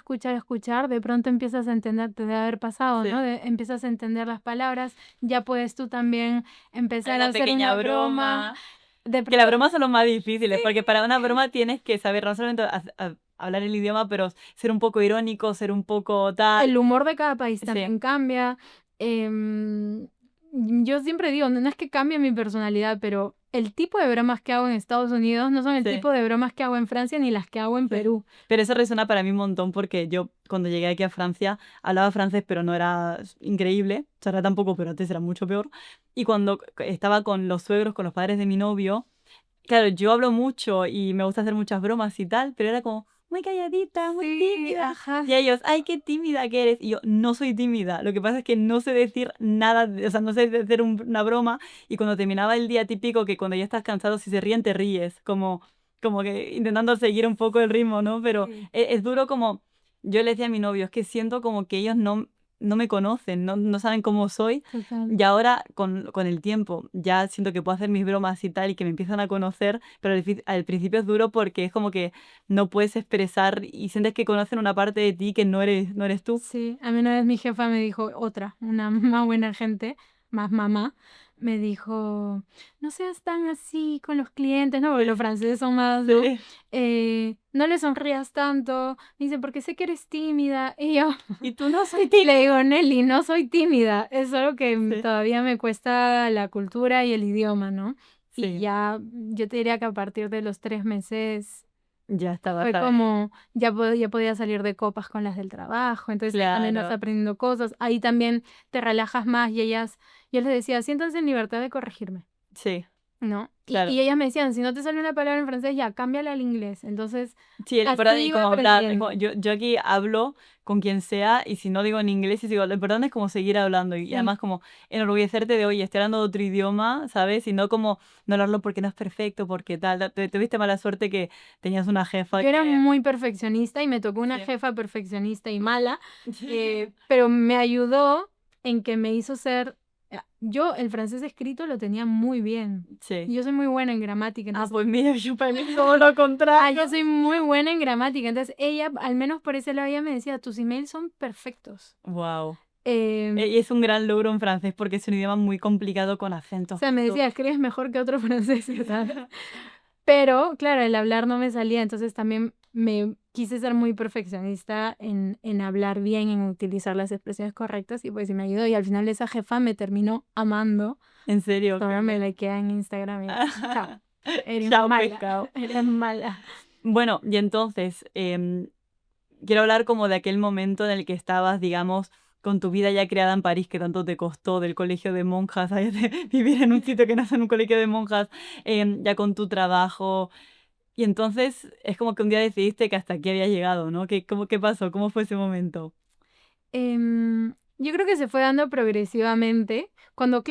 de pronto empiezas a entender, te debe haber pasado, ¿no? Empiezas a entender las palabras, ya puedes tú también empezar a hacer una broma. Que las bromas son lo más difíciles, porque para una broma tienes que saber no solamente hablar el idioma, pero ser un poco irónico, ser un poco tal. El humor de cada país también cambia. Yo siempre digo, no es que cambie mi personalidad, pero el tipo de bromas que hago en Estados Unidos no son el tipo de bromas que hago en Francia ni las que hago en Perú. Pero eso resuena para mí un montón porque yo cuando llegué aquí a Francia hablaba francés, pero no era increíble. O sea, era tampoco, pero antes era mucho peor. Y cuando estaba con los suegros, con los padres de mi novio, claro, yo hablo mucho y me gusta hacer muchas bromas y tal, pero era como muy calladita, muy tímida. Ajá. Y ellos, ay, qué tímida que eres. Y yo, no soy tímida. Lo que pasa es que no sé decir nada, o sea, no sé hacer una broma. Y cuando terminaba el día típico, que cuando ya estás cansado, si se ríen, te ríes. Como que intentando seguir un poco el ritmo, ¿no? Pero es duro como, yo le decía a mi novio, es que siento como que ellos no no me conocen, no saben cómo soy. Total. Y ahora, con el tiempo, ya siento que puedo hacer mis bromas y tal, y que me empiezan a conocer, pero al principio es duro porque es como que no puedes expresar y sientes que conocen una parte de ti que no eres tú. Sí, a mí una vez mi jefa me dijo, una más buena gente, más mamá, me dijo, no seas tan así con los clientes, ¿no? Porque los franceses son más, ¿no? Sí. No le sonrías tanto. Me dice, porque sé que eres tímida. Y yo Y tú no soy tímida. le digo, Nelly, no soy tímida. Es solo que Sí. todavía me cuesta la cultura y el idioma, ¿no? Y Sí, ya, yo te diría que a partir de los 3 meses ya estaba, fue ¿sabes? como, ya podía salir de copas con las del trabajo, entonces también vas Claro, aprendiendo cosas, ahí también te relajas más y yo les decía, siéntanse en libertad de corregirme, sí, ¿no? claro. Y ellas me decían, si no te sale una palabra en francés, ya, cámbiala al inglés, entonces Sí, lo así importante es iba como hablar, aprendiendo. yo aquí hablo con quien sea y si no digo en inglés y digo, lo importante es como seguir hablando y Sí. además como enorgullecerte de, oye, estoy hablando otro idioma, ¿sabes? Y no como no hablarlo porque no es perfecto, porque tal, tuviste mala suerte que tenías una jefa Yo era que... muy perfeccionista y me tocó una Sí. jefa perfeccionista y mala, pero me ayudó en que me hizo ser... Yo el francés escrito lo tenía muy bien. Sí. Yo soy muy buena en gramática. Ah, Entonces, pues mira, yo para mí todo lo contrario. yo soy muy buena en gramática. Entonces ella, al menos por ese lado, ella me decía, tus emails son perfectos. Wow. Eh, Y es un gran logro en francés porque es un idioma muy complicado con o acentos. sea, me decía, escribes mejor que otros franceses, ¿sabes? Pero, claro, el hablar no me salía, entonces también me quise ser muy perfeccionista en hablar bien, en utilizar las expresiones correctas y pues sí me ayudó. Y al final esa jefa me terminó amando. En serio, Ahora me qué likea en Instagram y chao, eres Chao, mala, pescado. eres mala. Bueno, y entonces, quiero hablar como de aquel momento en el que estabas, digamos, con tu vida ya creada en París, que tanto te costó del colegio de monjas, ¿sabes? De vivir en un sitio que no es en un colegio de monjas, ya con tu trabajo. Y entonces es como que un día decidiste que hasta aquí había llegado, ¿no? ¿Qué pasó? ¿Cómo fue ese momento? Yo creo que se fue dando progresivamente. Cuando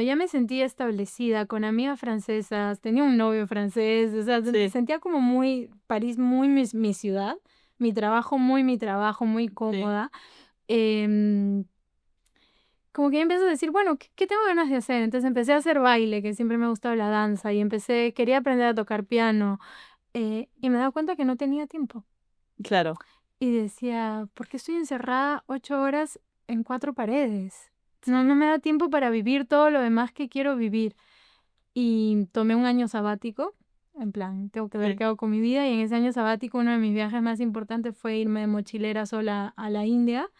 ya me sentía establecida, con amigas francesas, tenía un novio francés, o sea, Sí, sentía como muy, París muy mi ciudad, mi trabajo, muy sí, cómoda. em, Como que ya empecé a decir, bueno, ¿qué tengo ganas de hacer? Entonces empecé a hacer baile, que siempre me ha gustado la danza, y quería aprender a tocar piano, y me daba cuenta que no tenía tiempo. claro, Y decía, ¿por qué estoy encerrada 8 horas en 4 paredes? No me da tiempo para vivir todo lo demás que quiero vivir. Y tomé un año sabático, en plan, tengo que ver sí, qué hago con mi vida. Y en ese año sabático, uno de mis viajes más importantes fue irme de mochilera sola a la India.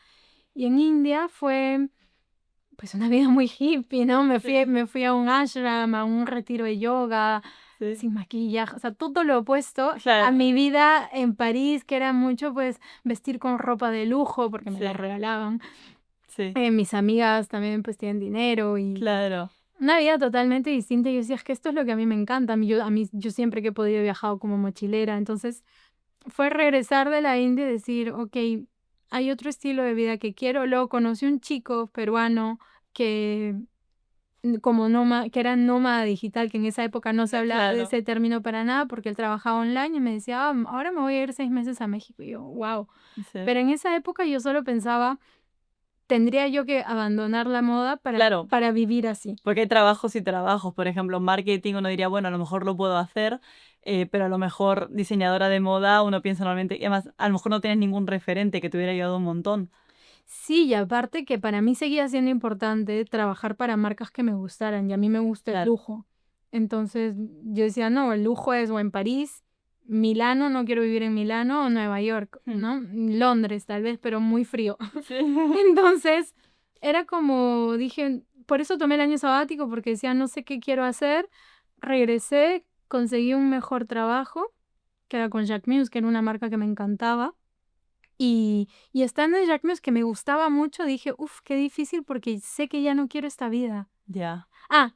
Y en India fue, pues, una vida muy hippie, ¿no? sí, Me fui a un ashram, a un retiro de yoga, sí. sin maquillaje, o sea, todo lo opuesto a Claro, mi vida en París, que era mucho, pues, vestir con ropa de lujo, porque me la sí, regalaban. sí, Mis amigas también, pues, tienen dinero y claro, una vida totalmente distinta. Y yo decía, es que esto es lo que a mí me encanta. Yo siempre que he podido he viajado como mochilera. Entonces, fue regresar de la India y decir, ok, hay otro estilo de vida que quiero. Luego conocí un chico peruano que que era nómada digital, que en esa época no se hablaba de claro, ese término para nada porque él trabajaba online y me decía, ahora me voy a ir 6 meses a México. Y yo, wow. sí, Pero en esa época yo solo pensaba, tendría yo que abandonar la moda claro. para vivir así. Porque hay trabajos y trabajos. Por ejemplo, marketing uno diría, bueno, a lo mejor lo puedo hacer, pero a lo mejor diseñadora de moda uno piensa normalmente, y además a lo mejor no tienes ningún referente que te hubiera ayudado un montón. Sí, y aparte que para mí seguía siendo importante trabajar para marcas que me gustaran y a mí me gusta el Claro. lujo. Entonces yo decía, no, el lujo es o en París, Milano, no quiero vivir en Milano, o Nueva York, Mm. ¿no? Londres tal vez, pero muy frío. Sí. Entonces era como, dije, por eso tomé el año sabático, porque decía, no sé qué quiero hacer. Regresé, conseguí un mejor trabajo, que era con Jacquemus, que era una marca que me encantaba. Y estando en Jacquemus, que me gustaba mucho, dije, uff, qué difícil porque sé que ya no quiero esta vida. Ya,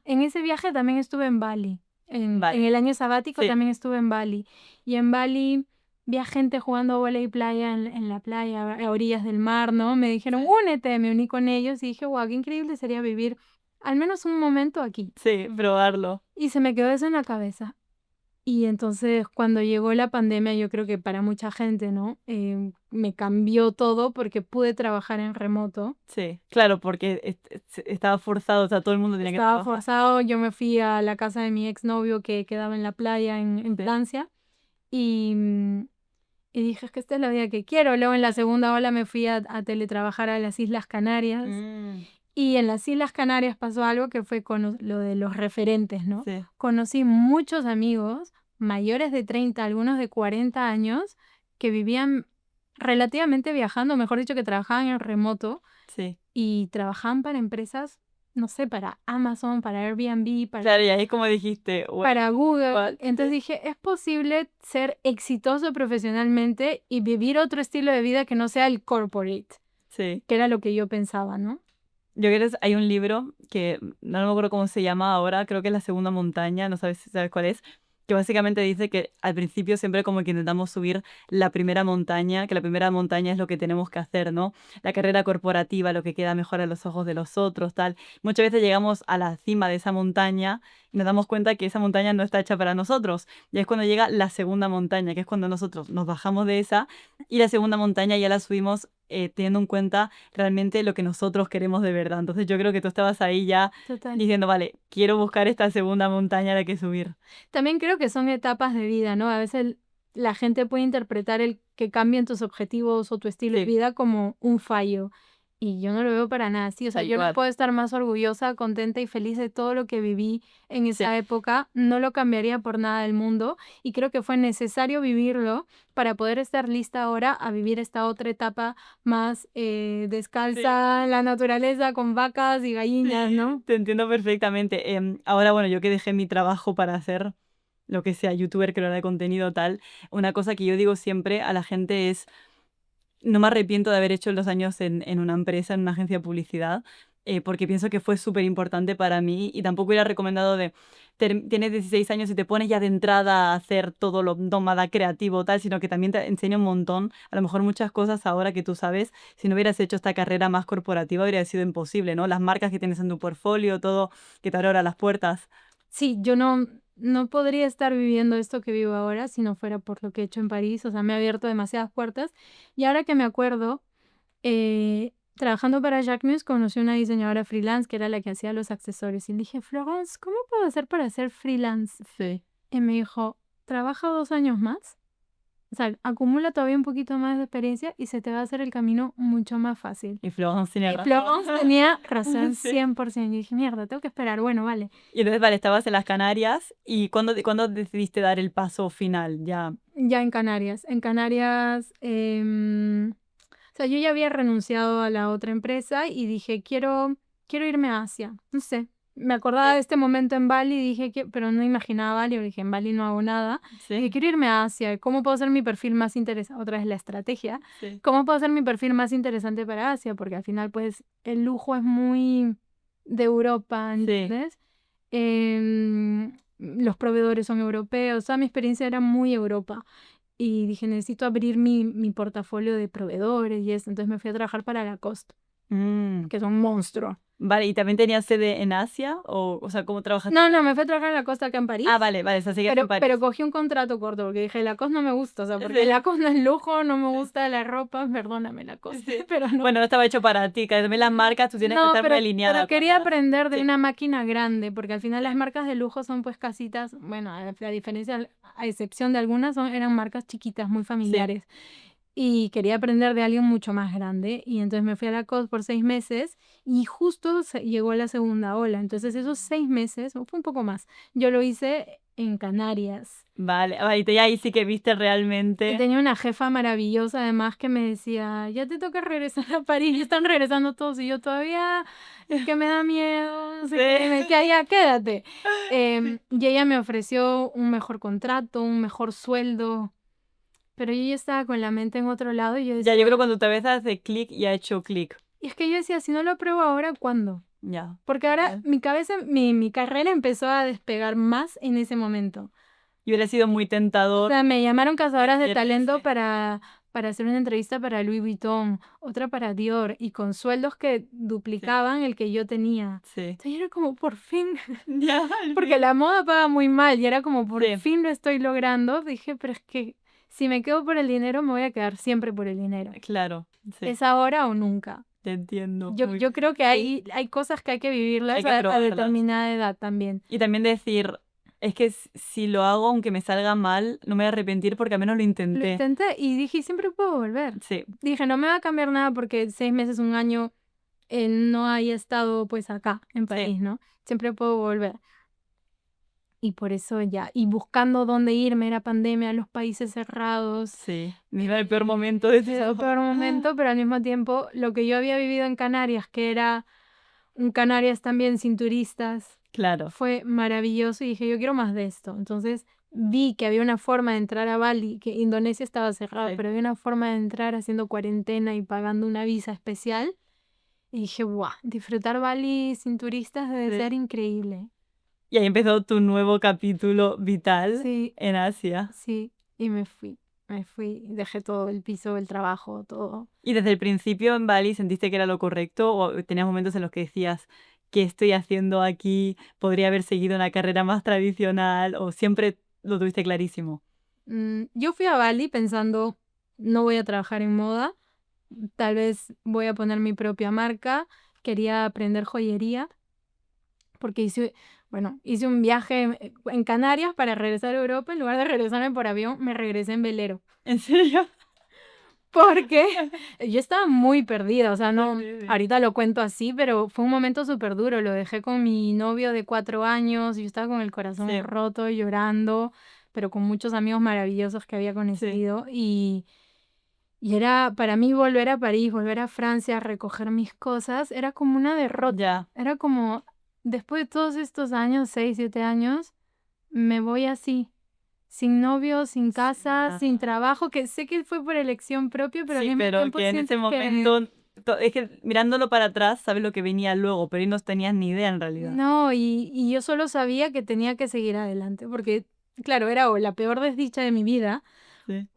En ese viaje también estuve en Bali. En vale. el año sabático Sí, también estuve en Bali. Y en Bali vi a gente jugando vóley playa en la playa, a orillas del mar, ¿no? Me dijeron, sí, únete, me uní con ellos y dije, wow, qué increíble sería vivir al menos un momento aquí. sí, probarlo. Y se me quedó eso en la cabeza. Y entonces cuando llegó la pandemia, yo creo que para mucha gente, ¿no? Me cambió todo porque pude trabajar en remoto. Sí, claro, porque estaba forzado, o sea, todo el mundo tenía que Estaba trabajar. forzado, yo me fui a la casa de mi exnovio que quedaba en la playa en Sí. Francia y, y dije, es que esta es la vida que quiero. Luego en la segunda ola me fui a teletrabajar a las Islas Canarias Mm, y en las Islas Canarias pasó algo que fue con lo de los referentes, ¿no? sí, Conocí muchos amigos mayores de 30, algunos de 40 años, que vivían relativamente viajando, mejor dicho, que trabajaban en remoto sí. y trabajaban para empresas, no sé, para Amazon, para Airbnb, Claro, y ahí como dijiste, para Google. what? Entonces dije, es posible ser exitoso profesionalmente y vivir otro estilo de vida que no sea el corporate, Sí. que era lo que yo pensaba, ¿no? Yo creo que hay un libro que no me acuerdo cómo se llama ahora, creo que es La Segunda Montaña, no sabes si sabes cuál es, que básicamente dice que al principio siempre como que intentamos subir la primera montaña, que la primera montaña es lo que tenemos que hacer, ¿no? La carrera corporativa, lo que queda mejor a los ojos de los otros, tal. Muchas veces llegamos a la cima de esa montaña y nos damos cuenta que esa montaña no está hecha para nosotros. Y es cuando llega la segunda montaña, que es cuando nosotros nos bajamos de esa y la segunda montaña ya la subimos teniendo en cuenta realmente lo que nosotros queremos de verdad. Entonces yo creo que tú estabas ahí ya Total. diciendo, vale, quiero buscar esta segunda montaña a la que subir. También creo que son etapas de vida, ¿no? A veces la gente puede interpretar el que cambien tus objetivos o tu estilo de Sí, vida como un fallo. Y yo no lo veo para nada así. O sea, tal yo no cual. puedo estar más orgullosa, contenta y feliz de todo lo que viví en Sí, esa época. No lo cambiaría por nada del mundo. Y creo que fue necesario vivirlo para poder estar lista ahora a vivir esta otra etapa más descalza en la naturaleza con vacas y gallinas, sí, ¿no? te entiendo perfectamente. Ahora, bueno, yo que dejé mi trabajo para hacer lo que sea, youtuber, creador de contenido, tal, una cosa que yo digo siempre a la gente es, no me arrepiento de haber hecho los años en una empresa, en una agencia de publicidad, porque pienso que fue súper importante para mí y tampoco hubiera recomendado de, tienes 16 años y te pones ya de entrada a hacer todo lo nómada creativo, tal, sino que también te enseña un montón, a lo mejor muchas cosas ahora que tú sabes, si no hubieras hecho esta carrera más corporativa habría sido imposible, ¿no? Las marcas que tienes en tu portfolio, todo que te abre las puertas. Sí, yo no podría estar viviendo esto que vivo ahora si no fuera por lo que he hecho en París. O sea, me ha abierto demasiadas puertas. Y ahora que me acuerdo, trabajando para Jacquemus conocí una diseñadora freelance que era la que hacía los accesorios. Y le dije, Florence, ¿cómo puedo hacer para ser freelance? Sí. Y me dijo, trabaja 2 años más. O sea, acumula todavía un poquito más de experiencia y se te va a hacer el camino mucho más fácil. Y Florence tiene Y razón. Florence tenía razón Sí. 100%. Y dije, mierda, tengo que esperar. Bueno, vale. Y entonces, vale, estabas en las Canarias y ¿cuándo decidiste dar el paso final? Ya. Ya en Canarias. En Canarias, o sea, yo ya había renunciado a la otra empresa y dije, quiero irme a Asia. No sé. Me acordaba de este momento en Bali y dije, pero no imaginaba Bali. Yo dije, en Bali no hago nada. Dije, Sí, quiero irme a Asia. ¿Cómo puedo hacer mi perfil más interesante? Otra vez la estrategia. sí. ¿Cómo puedo hacer mi perfil más interesante para Asia? Porque al final, pues, el lujo es muy de Europa, Sí. ¿entiendes? Los proveedores son europeos. O sea, mi experiencia era muy Europa. Y dije, necesito abrir mi portafolio de proveedores y eso. Entonces me fui a trabajar para Lacoste, Mm, que es un monstruo. Vale, ¿y también tenías sede en Asia? O sea, ¿cómo trabajaste? No, me fui a trabajar en Lacoste acá en París. Ah, vale, o sea, seguías en París. Pero cogí un contrato corto porque dije, Lacoste no me gusta. O sea, porque Sí. Lacoste no es lujo, no me gusta la ropa. Perdóname, Lacoste. Sí. Pero no. Bueno, no estaba hecho para ti, que también las marcas tú tienes que No, estar muy pero alineada con quería las- aprender de Sí. una máquina grande, porque al final las marcas de lujo son pues casitas, bueno, a diferencia, a excepción de algunas, eran marcas chiquitas, muy familiares. Y quería aprender de alguien mucho más grande. Y entonces me fui a Lacoste por 6 meses y justo llegó la segunda ola. Entonces esos 6 meses, o fue un poco más, yo lo hice en Canarias. Vale, y ya ahí sí que viste Y realmente. tenía una jefa maravillosa además que me decía, ya te toca regresar a París, ya están regresando todos y yo todavía, es que me da miedo, no sé qué, me decía, ya quédate. Y ella me ofreció un mejor contrato, un mejor sueldo, pero yo ya estaba con la mente en otro lado y yo Ya, decía, yo creo que cuando tu cabeza hace clic y ha hecho clic. y es que yo decía, si no lo pruebo ahora, ¿cuándo? Ya. Porque ahora Vale. mi cabeza, mi carrera empezó a despegar más en ese momento. Y hubiera sido muy O tentador. sea, me llamaron cazadoras de Era talento ese. para hacer una entrevista para Louis Vuitton, otra para Dior, y con sueldos que duplicaban el que yo tenía. Sí. Entonces era como, por fin, Ya, al porque fin. la moda paga muy mal, y era como, por Sí. fin lo estoy logrando. Dije, pero es que si me quedo por el dinero, me voy a quedar siempre por el dinero. Claro, sí, Es ahora o nunca. te entiendo. Yo creo que hay cosas que hay que vivirlas Hay que a probarlas. determinada edad también. Y también decir, es que si lo hago, aunque me salga mal, no me voy a arrepentir porque al menos lo Lo intenté. intenté y dije, siempre puedo volver. Sí, Dije, no me va a cambiar nada porque 6 meses, un año, no haya estado pues acá, en París, ¿no? Siempre puedo volver. Y por eso ya, y buscando dónde irme, era pandemia, los países cerrados. sí. Mira el peor momento de Era el todo. peor momento, pero al mismo tiempo, lo que yo había vivido en Canarias, que era un Canarias también sin turistas, Claro, fue maravilloso y dije, yo quiero más de esto. Entonces vi que había una forma de entrar a Bali, que Indonesia estaba cerrada, Sí. pero había una forma de entrar haciendo cuarentena y pagando una visa especial. Y dije, guau, disfrutar Bali sin turistas debe Sí. ser increíble. y ahí empezó tu nuevo capítulo vital Sí, en Asia. sí, y me fui, dejé todo, el piso, el trabajo, todo. ¿Y desde el principio en Bali sentiste que era lo correcto o tenías momentos en los que decías, ¿qué estoy haciendo aquí? ¿Podría haber seguido una carrera más tradicional? ¿O siempre lo tuviste clarísimo? Yo fui a Bali pensando, no voy a trabajar en moda, tal vez voy a poner mi propia marca, quería aprender joyería, porque hice un viaje en Canarias para regresar a Europa, en lugar de regresarme por avión, me regresé en velero, ¿En serio? porque yo estaba muy perdida, o sea, no, Sí, sí. ahorita lo cuento así, pero fue un momento súper duro, lo dejé con mi novio de 4 años, yo estaba con el corazón Sí. roto, llorando, pero con muchos amigos maravillosos que había conocido, y era para mí volver a París, volver a Francia, recoger mis cosas, era como una derrota. Ya, Era como, después de todos estos años, 6, 7 años, me voy así, sin novio, sin casa, nada. sin trabajo, que sé que fue por elección propia, pero al Sí, mismo pero tiempo que en siento ese que momento, es que mirándolo para atrás, sabes lo que venía luego, pero ahí no tenías ni idea en realidad. no, y yo solo sabía que tenía que seguir adelante, porque, claro, era o la peor desdicha de mi vida, Sí.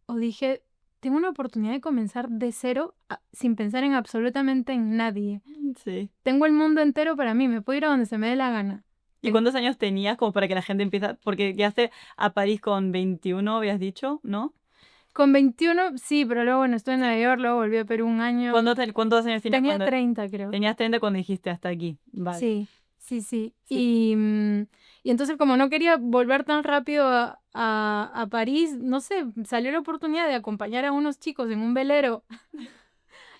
o dije, tengo una oportunidad de comenzar de cero sin pensar en absolutamente en nadie. Sí. Tengo el mundo entero para mí, me puedo ir a donde se me dé la gana. ¿Y cuántos años tenías como para que la gente empiece? Porque llegaste a París con 21, habías dicho, ¿no? Con 21, sí, pero luego estuve en Nueva York, luego volví a Perú un año. ¿Cuántos años tenías Tenía cuando 30, creo. tenías 30 cuando dijiste hasta aquí? Vale. Sí. Y entonces, como no quería volver tan rápido a París, no sé, salió la oportunidad de acompañar a unos chicos en un velero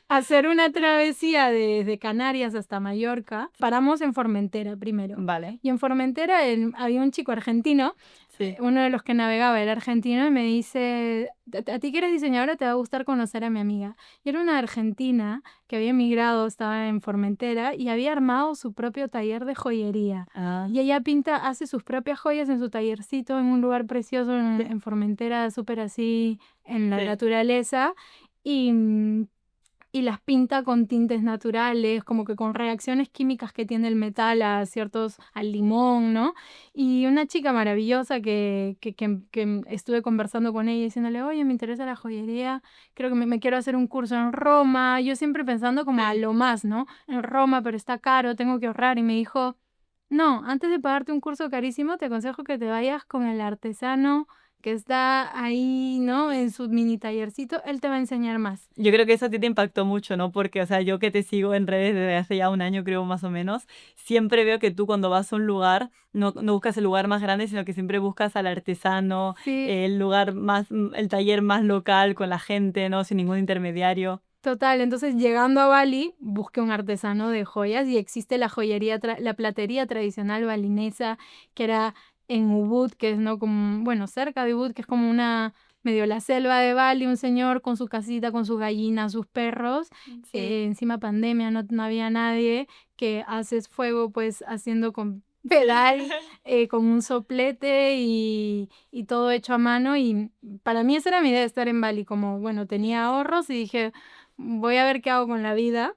a hacer una travesía desde Canarias hasta Mallorca. Paramos en Formentera primero. Vale. Y en Formentera había un chico argentino, Sí. uno de los que navegaba era argentino, y me dice, a ti que eres diseñadora te va a gustar conocer a mi amiga. Y era una argentina que había emigrado, estaba en Formentera y había armado su propio taller de joyería. Ah, Y ella hace sus propias joyas en su tallercito en un lugar precioso en Formentera, súper así en la Sí. naturaleza. Y las pinta con tintes naturales, como que con reacciones químicas que tiene el metal al limón, ¿no? Y una chica maravillosa que estuve conversando con ella diciéndole, oye, me interesa la joyería, creo que me quiero hacer un curso en Roma. Yo siempre pensando como a Sí. lo más, ¿no? En Roma, pero está caro, tengo que ahorrar. Y me dijo, no, antes de pagarte un curso carísimo, te aconsejo que te vayas con el artesano que está ahí, ¿no? En su mini tallercito, él te va a enseñar más. Yo creo que eso a ti te impactó mucho, ¿no? Porque, o sea, yo que te sigo en redes desde hace ya un año, creo, más o menos, siempre veo que tú cuando vas a un lugar, no buscas el lugar más grande, sino que siempre buscas al artesano, Sí, el lugar más, el taller más local, con la gente, ¿no? Sin ningún intermediario. total. Entonces, llegando a Bali, busqué un artesano de joyas y existe la joyería, la platería tradicional balinesa, que era en Ubud, que es, ¿no? Como, bueno, cerca de Ubud, que es como medio la selva de Bali, un señor con su casita, con sus gallinas, sus perros, encima pandemia, no había nadie, que haces fuego pues haciendo con pedal, con un soplete y todo hecho a mano. Y para mí esa era mi idea de estar en Bali, como, bueno, tenía ahorros y dije, voy a ver qué hago con la vida.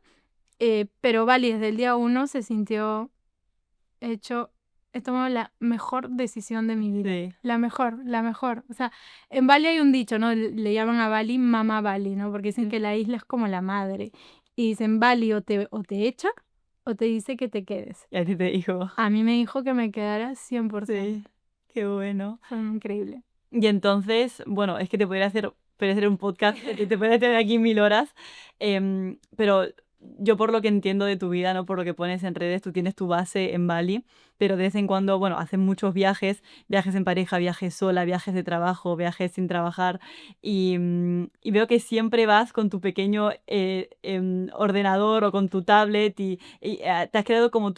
Pero Bali desde el día 1 se sintió hecho he tomado la mejor decisión de mi vida. Sí. La mejor, la mejor. O sea, en Bali hay un dicho, ¿no? Le llaman a Bali Mama Bali, ¿no? Porque dicen que la isla es como la madre. Y dicen, Bali o te echa o te dice que te quedes. Y a ti te dijo. A mí me dijo que me quedara 100%. Sí, qué bueno. Fue increíble. Y entonces, bueno, es que podría hacer un podcast, te podría tener aquí 1000 horas, pero yo por lo que entiendo de tu vida, ¿no? Por lo que pones en redes, tú tienes tu base en Bali, pero de vez en cuando, bueno, haces muchos viajes en pareja, viajes sola, viajes de trabajo, viajes sin trabajar, y veo que siempre vas con tu pequeño ordenador o con tu tablet y te has creado como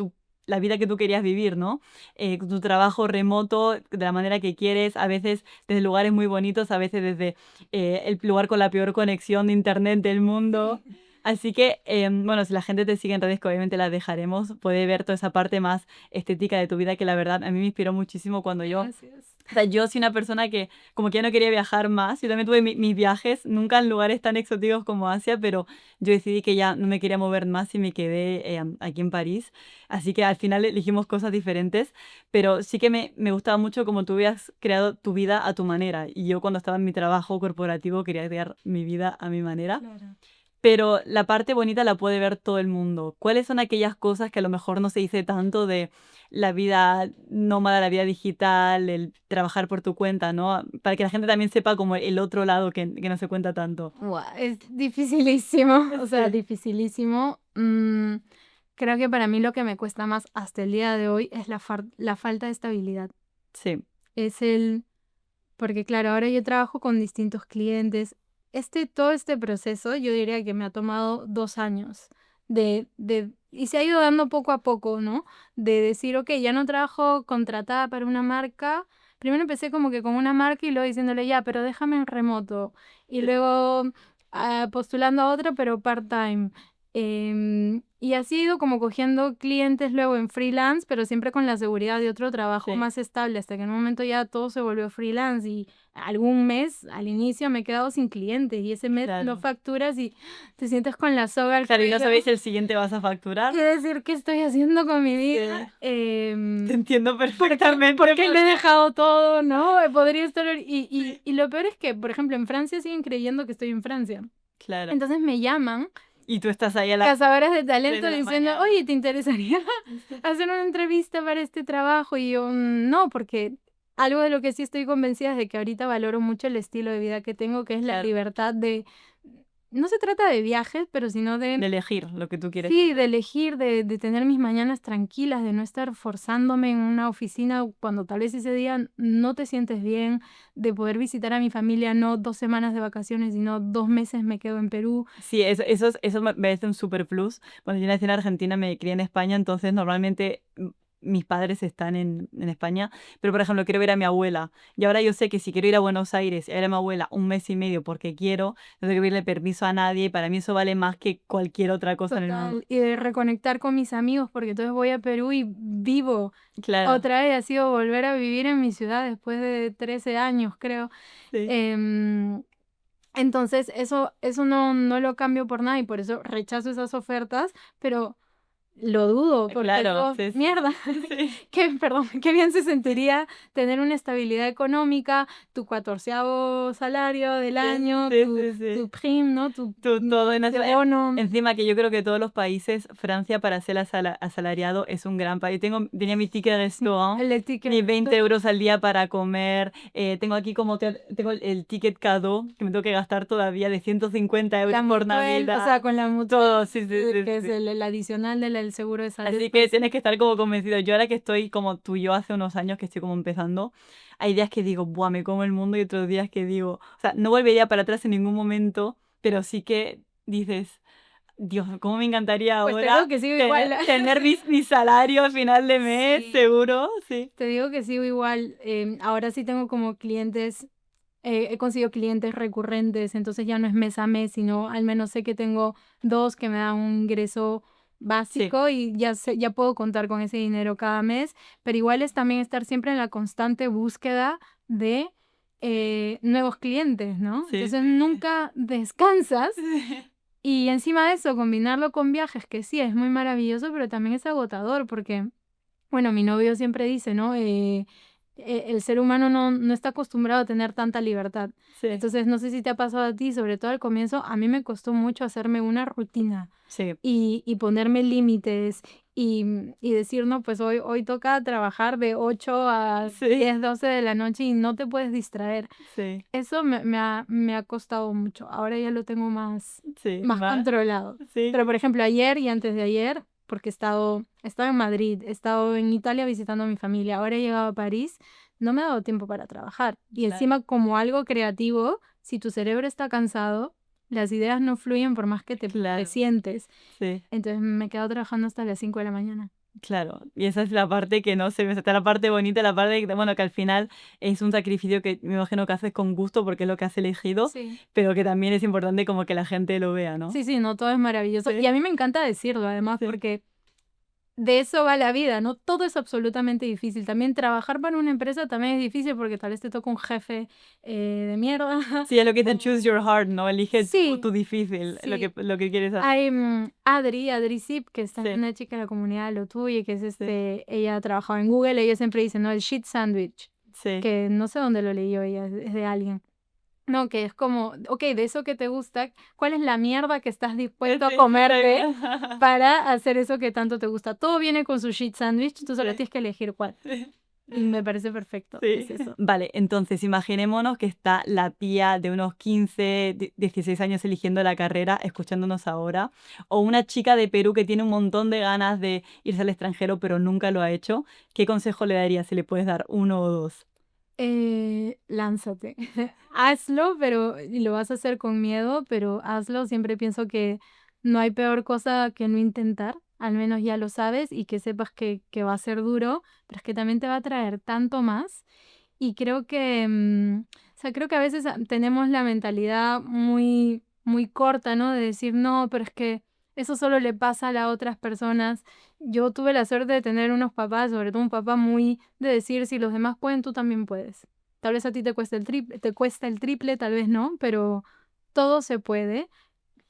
la vida que tú querías vivir, ¿no? Tu trabajo remoto de la manera que quieres, a veces desde lugares muy bonitos, a veces desde el lugar con la peor conexión de internet del mundo. Así que, bueno, si la gente te sigue en redes, que obviamente las dejaremos, puede ver toda esa parte más estética de tu vida que la verdad a mí me inspiró muchísimo cuando yo... Gracias. O sea, yo soy una persona que como que ya no quería viajar más. Yo también tuve mis viajes, nunca en lugares tan exóticos como Asia, pero yo decidí que ya no me quería mover más y me quedé aquí en París. Así que al final elegimos cosas diferentes, pero sí que me gustaba mucho como tú habías creado tu vida a tu manera. Y yo cuando estaba en mi trabajo corporativo quería crear mi vida a mi manera. Claro. Pero la parte bonita la puede ver todo el mundo. ¿Cuáles son aquellas cosas que a lo mejor no se dice tanto de la vida nómada, la vida digital, el trabajar por tu cuenta, ¿no? Para que la gente también sepa como el otro lado que no se cuenta tanto. Es dificilísimo, o sea, Sí. dificilísimo. Creo que para mí lo que me cuesta más hasta el día de hoy es la falta de estabilidad. Sí, Es porque claro, ahora yo trabajo con distintos clientes. Todo este proceso yo diría que me ha tomado 2 años y se ha ido dando poco a poco, ¿no? De decir, ok, ya no trabajo contratada para una marca. Primero empecé como que con una marca y luego diciéndole, ya, pero déjame en remoto. Y luego postulando a otra, pero part-time. Y así he ido como cogiendo clientes luego en freelance, pero siempre con la seguridad de otro trabajo sí. más estable, hasta que en un momento ya todo se volvió freelance y algún mes al inicio me he quedado sin clientes y ese mes Claro. no facturas y te sientes con la soga al Claro, y no cuello. sabéis el siguiente vas a facturar. ¿Qué decir qué estoy haciendo con mi vida? Te entiendo perfectamente. Porque le he dejado todo, ¿no? Podría estar... Y lo peor es que, por ejemplo, en Francia siguen creyendo que estoy en Francia. Claro. Entonces me llaman Y tú estás ahí a la... cazadoras de talento de la diciendo, mañana. oye, ¿te interesaría hacer una entrevista para este trabajo? Y yo, no, porque algo de lo que sí estoy convencida es de que ahorita valoro mucho el estilo de vida que tengo, que es la Claro. libertad de... No se trata de viajes, pero sino De elegir lo que tú quieres. Sí, de elegir, de tener mis mañanas tranquilas, de no estar forzándome en una oficina cuando tal vez ese día no te sientes bien, de poder visitar a mi familia no 2 semanas de vacaciones, sino 2 meses me quedo en Perú. Sí, eso me parece un super plus. Cuando yo nací en Argentina, me crié en España, entonces normalmente mis padres están en España, pero por ejemplo quiero ver a mi abuela y ahora yo sé que si quiero ir a Buenos Aires y a ver a mi abuela un mes y medio porque quiero, no tengo que pedirle permiso a nadie y para mí eso vale más que cualquier otra cosa en el mundo. Total, y de reconectar con mis amigos, porque entonces voy a Perú y vivo Claro, otra vez, ha sido volver a vivir en mi ciudad después de 13 años, creo. sí. Entonces, eso no lo cambio por nada y por eso rechazo esas ofertas, pero lo dudo, porque Claro, digo, sí, mierda, sí. qué bien se sentiría tener una estabilidad económica, tu 14º salario del año, Sí, tu sí, sí. prime, ¿no? Todo en Tu bono. Encima que yo creo que todos los países, Francia para ser asalariado es un gran país. Tenía mi ticket de restaurant, El ticket. mis 20 euros al día para comer. Tengo aquí tengo el ticket cadeau que me tengo que gastar todavía de 150 euros La por mutuel, Navidad. o sea, con la mutuel, Todo, sí, sí, que es sí. el adicional del seguro de salud. Así que tienes que estar como convencido. Yo ahora que estoy como tú y yo hace unos años que estoy como empezando, hay días que digo, buah, me como el mundo y otros días que digo, o sea, no volvería para atrás en ningún momento, pero sí que dices, Dios, cómo me encantaría Pues te ahora digo que sigo igual. tener mi salario a final de mes, Sí. seguro, sí. Te digo que sigo igual. Ahora sí tengo como clientes, he conseguido clientes recurrentes, entonces ya no es mes a mes, sino al menos sé que tengo 2 que me dan un ingreso básico y ya puedo contar con ese dinero cada mes, pero igual es también estar siempre en la constante búsqueda de nuevos clientes, ¿no? Sí. Entonces nunca descansas. Y encima de eso, combinarlo con viajes, que sí, es muy maravilloso, pero también es agotador porque Bueno, mi novio siempre dice, ¿no? El ser humano no está acostumbrado a tener tanta libertad. Sí, Entonces, no sé si te ha pasado a ti, sobre todo al comienzo, a mí me costó mucho hacerme una rutina sí, y ponerme límites y decir, no, pues hoy toca trabajar de 8 a sí, 10, 12 de la noche y no te puedes distraer. sí, Eso me ha costado mucho. Ahora ya lo tengo sí, más más, controlado. sí, Pero, por ejemplo, ayer y antes de ayer, porque he estado en Madrid, he estado en Italia visitando a mi familia, ahora he llegado a París, no me ha dado tiempo para trabajar. Y claro, encima, como algo creativo, si tu cerebro está cansado, las ideas no fluyen por más que te claro, sientes. sí. Entonces me he quedado trabajando hasta las 5 de la mañana. Claro, y esa es la parte que no se ve, o sea, está la parte bonita, la parte que, bueno, que al final es un sacrificio que me imagino que haces con gusto porque es lo que has elegido, Sí. pero que también es importante como que la gente lo vea, ¿no? Sí, sí, no, todo es maravilloso. Y Sí, a mí me encanta decirlo, además, sí. porque de eso va la vida, ¿no? Todo es absolutamente difícil. También trabajar para una empresa también es difícil porque tal vez te toca un jefe de mierda. Sí, es lo que dicen, choose o- your heart, ¿no? Elige tú, Sí, tu difícil, sí. lo que quieres hacer. Hay Adri Zip, que es también Sí, una chica de la comunidad de lo tuyo, que es sí, ella ha trabajado en Google, ella siempre dice, ¿no? El shit sandwich, sí. que no sé dónde lo leyó ella, es de alguien. No, que es como, ok, de eso que te gusta, ¿cuál es la mierda que estás dispuesto a Sí, sí, tal comerte cual. para hacer eso que tanto te gusta? Todo viene con su shit sandwich, tú solo Sí, tienes que elegir cuál. sí. Y me parece perfecto, es Sí. eso. Vale, entonces imaginémonos que está la tía de unos 15, 16 años eligiendo la carrera, escuchándonos ahora, o una chica de Perú que tiene un montón de ganas de irse al extranjero, pero nunca lo ha hecho. ¿Qué consejo le darías si le puedes dar uno o dos? Lánzate. Hazlo, pero y lo vas a hacer con miedo, pero hazlo. Siempre pienso que no hay peor cosa que no intentar. Al menos ya lo sabes y que sepas que va a ser duro, pero es que también te va a traer tanto más. Y creo que, o sea, creo que a veces tenemos la mentalidad muy, muy corta, ¿no? De decir, no, pero es que eso solo le pasa a las otras personas. Yo tuve la suerte de tener unos papás, sobre todo un papá muy de decir, si los demás pueden, tú también puedes. Tal vez a ti te cuesta el triple, tal vez no, pero todo se puede.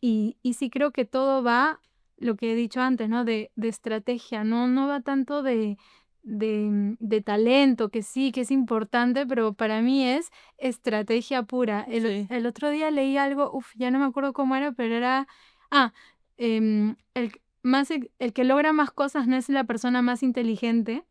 Y sí creo que todo va, lo que he dicho antes, ¿no? De estrategia, no va tanto de talento, que sí, que es importante, pero para mí es estrategia pura. El, Sí, el otro día leí algo, ya no me acuerdo cómo era, pero era, ah, el que logra más cosas no es la persona más inteligente,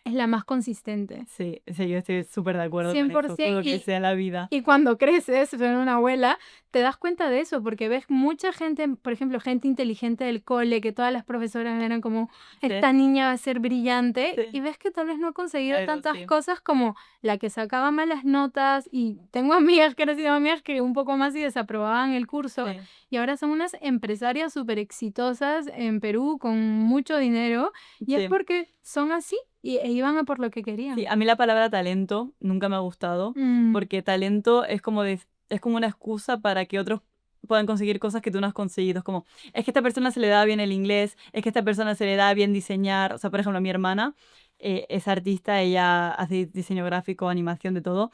es la más consistente. sí, sí, yo estoy súper de acuerdo con eso, 100%. todo lo que sea la vida. Y cuando creces, ser una abuela, te das cuenta de eso, porque ves mucha gente, por ejemplo, gente inteligente del cole, que todas las profesoras eran como, Sí, esta niña va a ser brillante, y sí, ves que tal vez no ha conseguido claro, tantas sí, cosas como la que sacaba malas notas, y tengo amigas que han sido amigas que un poco más y desaprobaban el curso, sí, y ahora son unas empresarias súper exitosas en Perú, con mucho dinero, y es sí. porque son así, e iban a por lo que Sí, querían. a mí la palabra talento nunca me ha gustado, Mm, porque talento es como, es como una excusa para que otros puedan conseguir cosas que tú no has conseguido. Es como, es que a esta persona se le da bien el inglés, es que a esta persona se le da bien diseñar. O sea, por ejemplo, a mi hermana es artista, ella hace diseño gráfico, animación, de todo,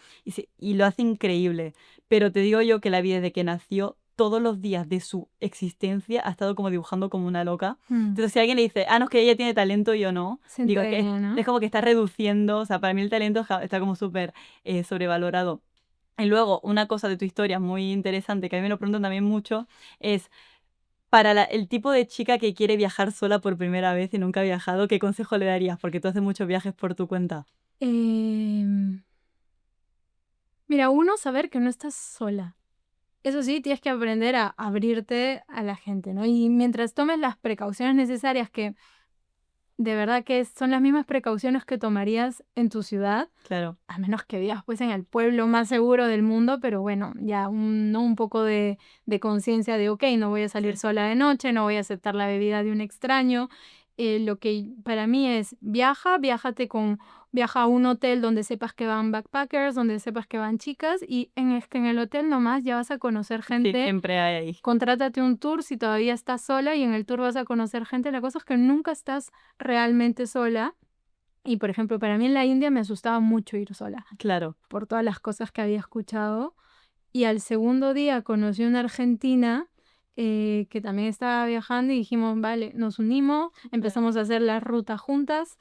y lo hace increíble. Pero te digo yo que la vida desde que nació, todos los días de su existencia ha estado como dibujando como una loca. mm, Entonces, si alguien le dice, ah, no, es que ella tiene talento y yo no, se digo, es que entrega, ¿no? es como que está reduciendo, o sea, para mí el talento está como súper sobrevalorado. Y luego, una cosa de tu historia muy interesante, que a mí me lo preguntan también mucho, es para el tipo de chica que quiere viajar sola por primera vez y nunca ha viajado, ¿qué consejo le darías? Porque tú haces muchos viajes por tu cuenta. Em, Mira, uno, saber que no estás sola. Eso sí, tienes que aprender a abrirte a la gente, ¿no? Y mientras tomes las precauciones necesarias, que de verdad que son las mismas precauciones que tomarías en tu ciudad, Claro, a menos que vivas pues en el pueblo más seguro del mundo, pero bueno, ya ¿no? Un poco de conciencia de, ok, no voy a salir sí, sola de noche, no voy a aceptar la bebida de un extraño. Lo que para mí es viaja a un hotel donde sepas que van backpackers, donde sepas que van chicas, y en el hotel nomás ya vas a conocer sí, gente. siempre hay ahí. Contrátate un tour si todavía estás sola y en el tour vas a conocer gente. La cosa es que nunca estás realmente sola. Y por ejemplo, para mí en la India me asustaba mucho ir sola Claro, por todas las cosas que había escuchado. Y al segundo día conocí una argentina que también estaba viajando y dijimos, vale, nos unimos, claro, empezamos a hacer la ruta juntas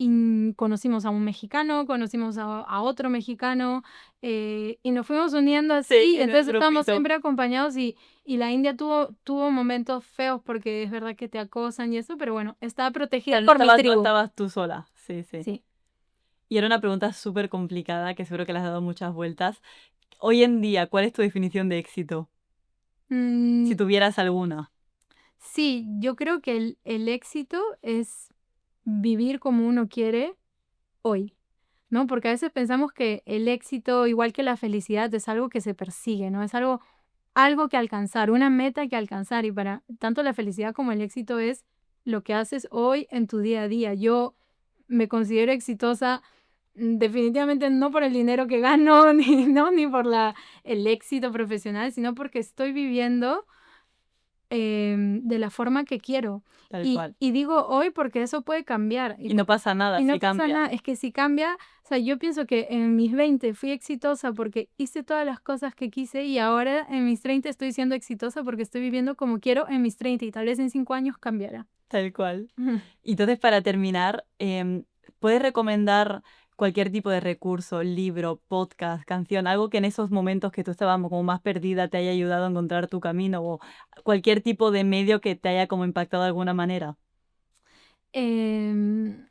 y conocimos a un mexicano, conocimos a otro mexicano, y nos fuimos uniendo así, Sí, y en el entonces estábamos grupito. siempre acompañados y la India tuvo momentos feos porque es verdad que te acosan y eso, pero bueno, estaba O protegida sea, por mi no tribu. estabas tú sola. Sí, sí. Sí. Y era una pregunta súper complicada que seguro que le has dado muchas vueltas. Hoy en día, ¿cuál es tu definición de éxito? Mm, Si tuvieras alguna. sí, yo creo que el éxito es vivir como uno quiere hoy, ¿no? Porque a veces pensamos que el éxito, igual que la felicidad, es algo que se persigue, ¿no? Es algo que alcanzar, una meta que alcanzar. Y para tanto la felicidad como el éxito es lo que haces hoy en tu día a día. Yo me considero exitosa, definitivamente no por el dinero que gano, ni por el éxito profesional, sino porque estoy viviendo de la forma que quiero. Tal Y, cual. y digo hoy porque eso puede cambiar. Y no pasa nada Y no si pasa cambia. nada, es que si cambia, o sea, yo pienso que en mis 20 fui exitosa porque hice todas las cosas que quise y ahora en mis 30 estoy siendo exitosa porque estoy viviendo como quiero en mis 30 y tal vez en 5 años cambiará. Tal cual. Y entonces, para terminar, ¿puedes recomendar cualquier tipo de recurso, libro, podcast, canción, algo que en esos momentos que tú estabas como más perdida te haya ayudado a encontrar tu camino o cualquier tipo de medio que te haya como impactado de alguna manera? Em,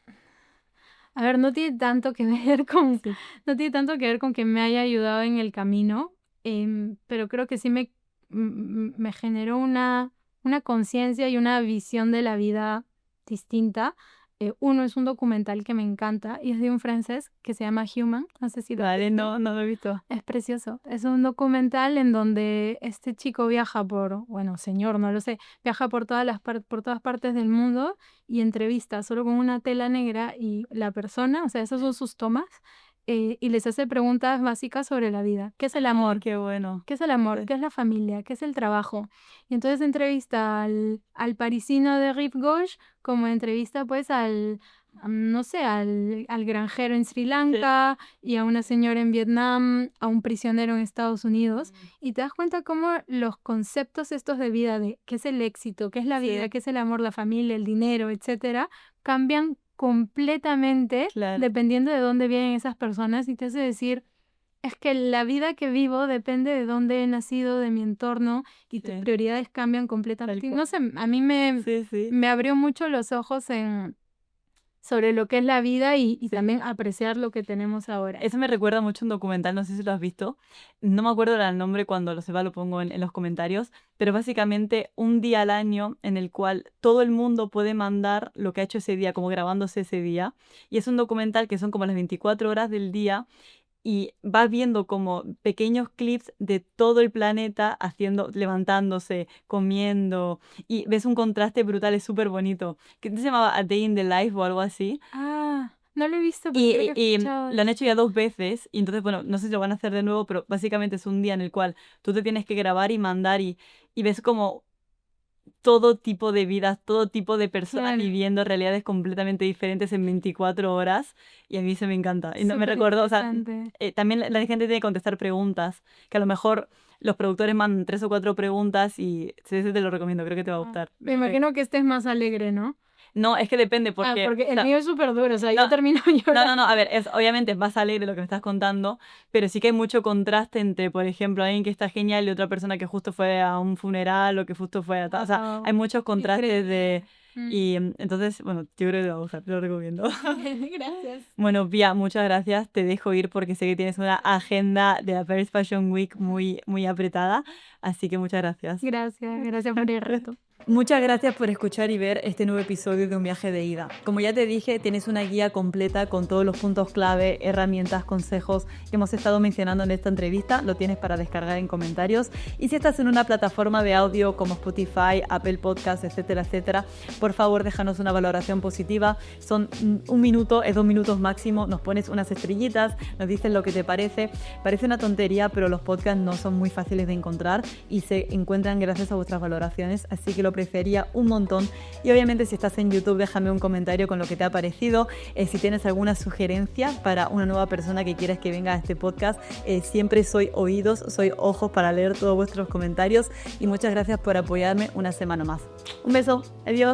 a ver, no tiene tanto que ver con, Sí. no tiene tanto que ver con que me haya ayudado en el camino, pero creo que sí me generó una conciencia y una visión de la vida distinta. Uno es un documental que me encanta y es de un francés que se llama Human, no sé si lo has Vale, visto. no lo he visto. Es precioso. Es un documental en donde este chico viaja bueno, señor, no lo sé, viaja por por todas partes del mundo y entrevista solo con una tela negra y la persona, o sea, esas son sus tomas, y les hace preguntas básicas sobre la vida. ¿Qué es el amor? Qué bueno. ¿Qué es el amor? Sí. ¿Qué es la familia? ¿Qué es el trabajo? Y entonces entrevista al parisino de Rive Gauche como entrevista pues no sé, al granjero en Sri Lanka y a una señora en Vietnam, a un prisionero en Estados Unidos. Y te das cuenta cómo los conceptos estos de vida, de qué es el éxito, qué es la vida, Sí. qué es el amor, la familia, el dinero, etcétera, cambian completamente Claro. dependiendo de dónde vienen esas personas y te hace decir, es que la vida que vivo depende de dónde he nacido, de mi entorno y tus Sí. prioridades cambian completamente. Tal No cual. sé, a mí me Sí. abrió mucho los ojos sobre lo que es la vida y Sí. también apreciar lo que tenemos ahora. Eso me recuerda mucho a un documental, no sé si lo has visto. No me acuerdo el nombre, cuando lo sepa lo pongo en los comentarios, pero básicamente un día al año en el cual todo el mundo puede mandar lo que ha hecho ese día, como grabándose ese día. Y es un documental que son como las 24 horas del día y vas viendo como pequeños clips de todo el planeta levantándose, comiendo, y ves un contraste brutal, es súper bonito. ¿Qué se llamaba? A Day in the Life o algo así. Ah, no lo he visto, pero creo que he Y escuchado. lo han hecho ya 2 veces, y entonces, bueno, no sé si lo van a hacer de nuevo, pero básicamente es un día en el cual tú te tienes que grabar y mandar y ves como todo tipo de vidas, todo tipo de personas Claro. viviendo realidades completamente diferentes en 24 horas, y a mí se me encanta. Y no me Súper recuerdo, o sea, interesante. también la gente tiene que contestar preguntas, que a lo mejor los productores mandan 3 o 4 preguntas y ese te lo recomiendo, creo que te va a gustar. Me imagino que estés más alegre, ¿no? No, es que depende, porque... Porque o el sea, mío es súper duro, o sea, no, yo termino llorando. no, a ver, obviamente es más alegre lo que me estás contando, pero sí que hay mucho contraste entre, por ejemplo, alguien que está genial y otra persona que justo fue a un funeral o que justo fue a... O sea, Wow, hay muchos contrastes de... increíble. Y entonces, bueno, yo creo que te va a gustar, te lo recomiendo. Gracias. Bueno, Pia, muchas gracias. Te dejo ir porque sé que tienes una agenda de la Paris Fashion Week muy apretada, así que muchas gracias. Gracias por el reto. Muchas gracias por escuchar y ver este nuevo episodio de Un Viaje de Ida. Como ya te dije, tienes una guía completa con todos los puntos clave, herramientas, consejos que hemos estado mencionando en esta entrevista. Lo tienes para descargar en comentarios. Y si estás en una plataforma de audio como Spotify, Apple Podcasts, etcétera, etcétera, por favor déjanos una valoración positiva. Son 1 minuto, es 2 minutos máximo. Nos pones unas estrellitas, nos dices lo que te parece. Parece una tontería, pero los podcasts no son muy fáciles de encontrar y se encuentran gracias a vuestras valoraciones. Así que lo apreciaría un montón. Y obviamente si estás en YouTube, déjame un comentario con lo que te ha parecido. Si tienes alguna sugerencia para una nueva persona que quieras que venga a este podcast, siempre soy oídos, soy ojos para leer todos vuestros comentarios. Y muchas gracias por apoyarme una semana más. Un beso, adiós.